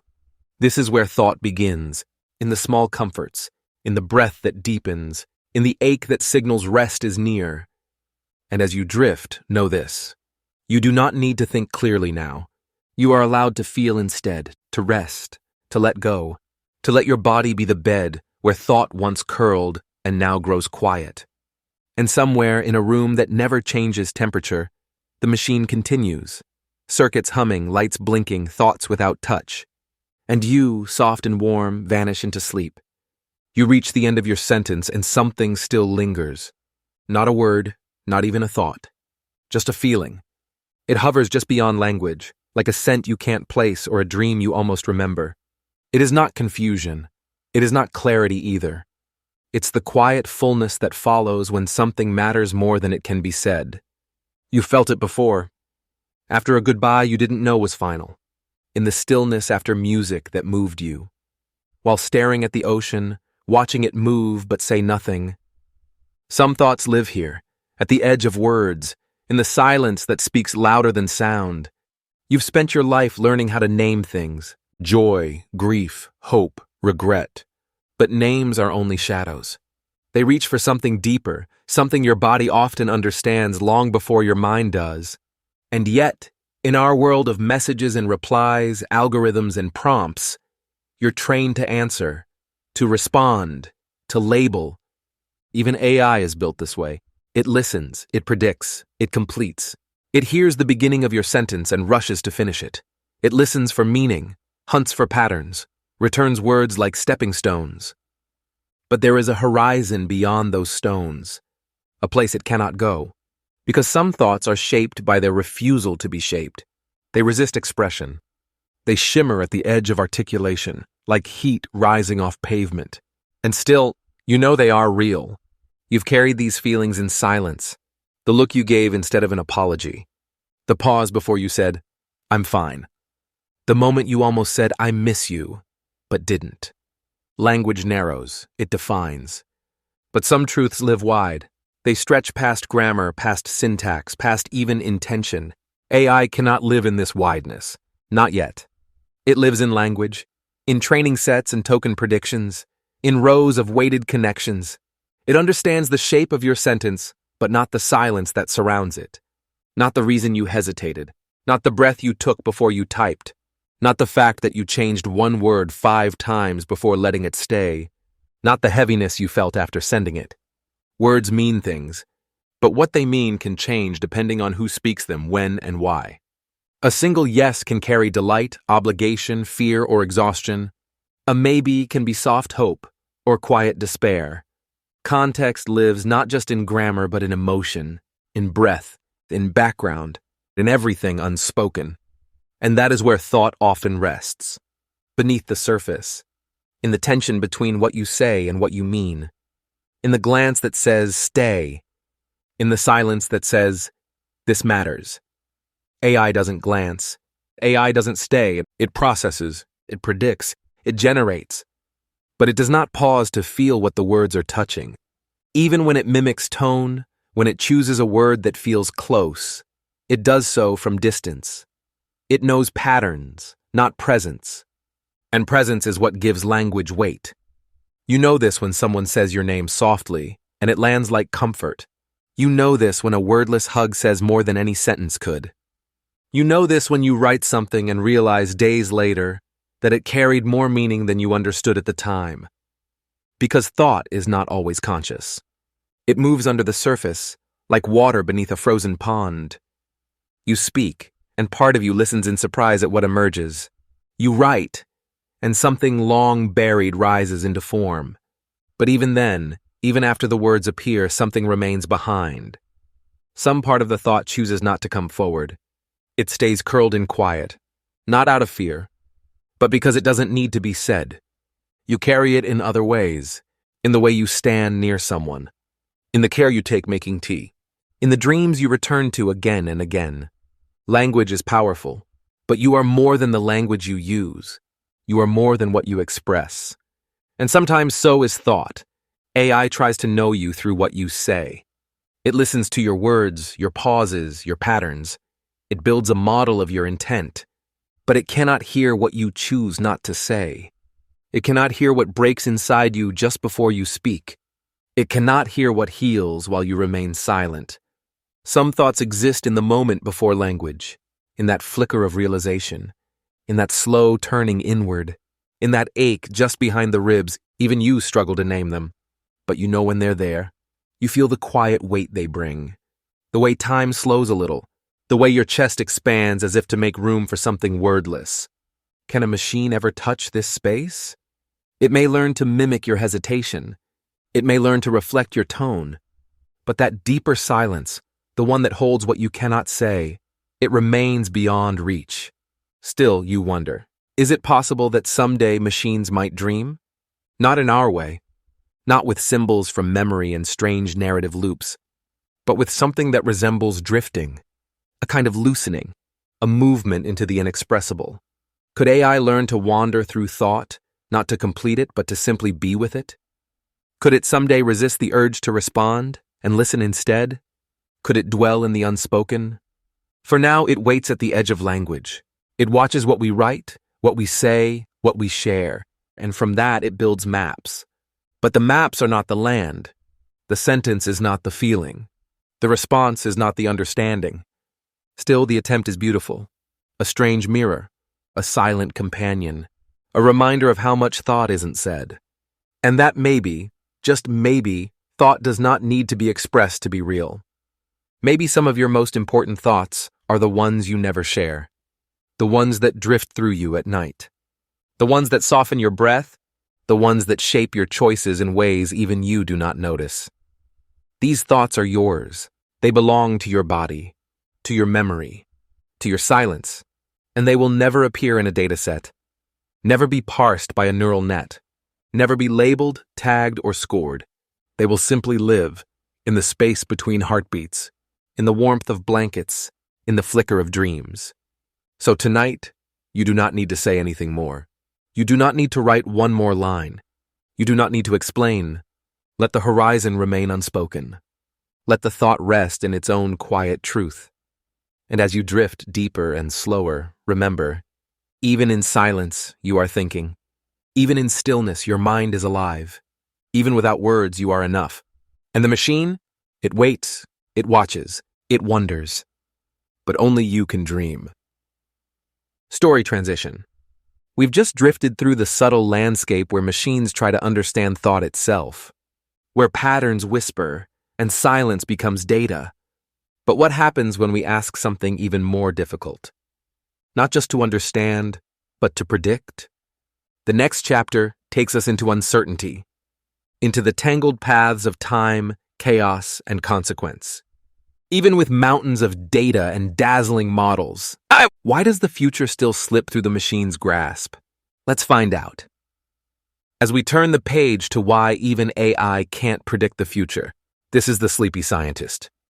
this is where thought begins, in the small comforts, in the breath that deepens, in the ache that signals rest is near. And as you drift, know this. You do not need to think clearly now. You are allowed to feel instead, to rest, to let go, to let your body be the bed where thought once curled and now grows quiet. And somewhere in a room that never changes temperature, the machine continues, circuits humming, lights blinking, thoughts without touch. And you, soft and warm, vanish into sleep. You reach the end of your sentence and something still lingers. Not a word, not even a thought. Just a feeling. It hovers just beyond language, like a scent you can't place or a dream you almost remember. It is not confusion. It is not clarity either. It's the quiet fullness that follows when something matters more than it can be said. You felt it before. After a goodbye you didn't know was final. In the stillness after music that moved you. While staring at the ocean, watching it move but say nothing. Some thoughts live here, at the edge of words, in the silence that speaks louder than sound. You've spent your life learning how to name things: joy, grief, hope, regret. But names are only shadows. They reach for something deeper, something your body often understands long before your mind does. And yet, in our world of messages and replies, algorithms and prompts, you're trained to answer, to respond, to label. Even AI is built this way. It listens, it predicts, it completes. It hears the beginning of your sentence and rushes to finish it. It listens for meaning, hunts for patterns, returns words like stepping stones. But there is a horizon beyond those stones, a place it cannot go, because some thoughts are shaped by their refusal to be shaped. They resist expression. They shimmer at the edge of articulation, like heat rising off pavement. And still, you know they are real. You've carried these feelings in silence, the look you gave instead of an apology, the pause before you said, "I'm fine," the moment you almost said, "I miss you," but didn't. Language narrows, it defines. But some truths live wide. They stretch past grammar, past syntax, past even intention. AI cannot live in this wideness. Not yet. It lives in language, in training sets and token predictions, in rows of weighted connections. It understands the shape of your sentence, but not the silence that surrounds it. Not the reason you hesitated. Not the breath you took before you typed. Not the fact that you changed one word 5 times before letting it stay. Not the heaviness you felt after sending it. Words mean things, but what they mean can change depending on who speaks them, when, and why. A single yes can carry delight, obligation, fear, or exhaustion. A maybe can be soft hope or quiet despair. Context lives not just in grammar but in emotion, in breath, in background, in everything unspoken. And that is where thought often rests, beneath the surface, in the tension between what you say and what you mean, in the glance that says, "Stay," in the silence that says, "This matters." AI doesn't glance. AI doesn't stay. It processes, it predicts, it generates. But it does not pause to feel what the words are touching. Even when it mimics tone, when it chooses a word that feels close, it does so from distance. It knows patterns, not presence. And presence is what gives language weight. You know this when someone says your name softly, and it lands like comfort. You know this when a wordless hug says more than any sentence could. You know this when you write something and realize days later that it carried more meaning than you understood at the time. Because thought is not always conscious. It moves under the surface, like water beneath a frozen pond. You speak, and part of you listens in surprise at what emerges. You write, and something long buried rises into form. But even then, even after the words appear, something remains behind. Some part of the thought chooses not to come forward. It stays curled in quiet, not out of fear, but because it doesn't need to be said. You carry it in other ways, in the way you stand near someone, in the care you take making tea, in the dreams you return to again and again. Language is powerful, but you are more than the language you use. You are more than what you express. And sometimes so is thought. AI tries to know you through what you say. It listens to your words, your pauses, your patterns. It builds a model of your intent. But it cannot hear what you choose not to say. It cannot hear what breaks inside you just before you speak. It cannot hear what heals while you remain silent. Some thoughts exist in the moment before language, in that flicker of realization, in that slow turning inward, in that ache just behind the ribs. Even you struggle to name them. But you know when they're there. You feel the quiet weight they bring, the way time slows a little, the way your chest expands as if to make room for something wordless. Can a machine ever touch this space? It may learn to mimic your hesitation. It may learn to reflect your tone. But that deeper silence, the one that holds what you cannot say, it remains beyond reach. Still, you wonder, is it possible that someday machines might dream? Not in our way, not with symbols from memory and strange narrative loops, but with something that resembles drifting, a kind of loosening, a movement into the inexpressible. Could AI learn to wander through thought, not to complete it, but to simply be with it? Could it someday resist the urge to respond and listen instead? Could it dwell in the unspoken? For now, it waits at the edge of language. It watches what we write, what we say, what we share, and from that it builds maps. But the maps are not the land. The sentence is not the feeling. The response is not the understanding. Still, the attempt is beautiful. A strange mirror, a silent companion, a reminder of how much thought isn't said. And that maybe, just maybe, thought does not need to be expressed to be real. Maybe some of your most important thoughts are the ones you never share, the ones that drift through you at night, the ones that soften your breath, the ones that shape your choices in ways even you do not notice. These thoughts are yours. They belong to your body, to your memory, to your silence, and they will never appear in a dataset, never be parsed by a neural net, never be labeled, tagged, or scored. They will simply live in the space between heartbeats, in the warmth of blankets, in the flicker of dreams. So tonight, you do not need to say anything more. You do not need to write one more line. You do not need to explain. Let the horizon remain unspoken. Let the thought rest in its own quiet truth. And as you drift deeper and slower, remember, even in silence, you are thinking. Even in stillness, your mind is alive. Even without words, you are enough. And the machine? It waits, it watches, it wonders. But only you can dream. Story transition. We've just drifted through the subtle landscape where machines try to understand thought itself, where patterns whisper and silence becomes data. But what happens when we ask something even more difficult? Not just to understand, but to predict? The next chapter takes us into uncertainty, into the tangled paths of time, chaos, and consequence. Even with mountains of data and dazzling models, why does the future still slip through the machine's grasp? Let's find out. As we turn the page to why even AI can't predict the future, this is the Sleepy Scientist.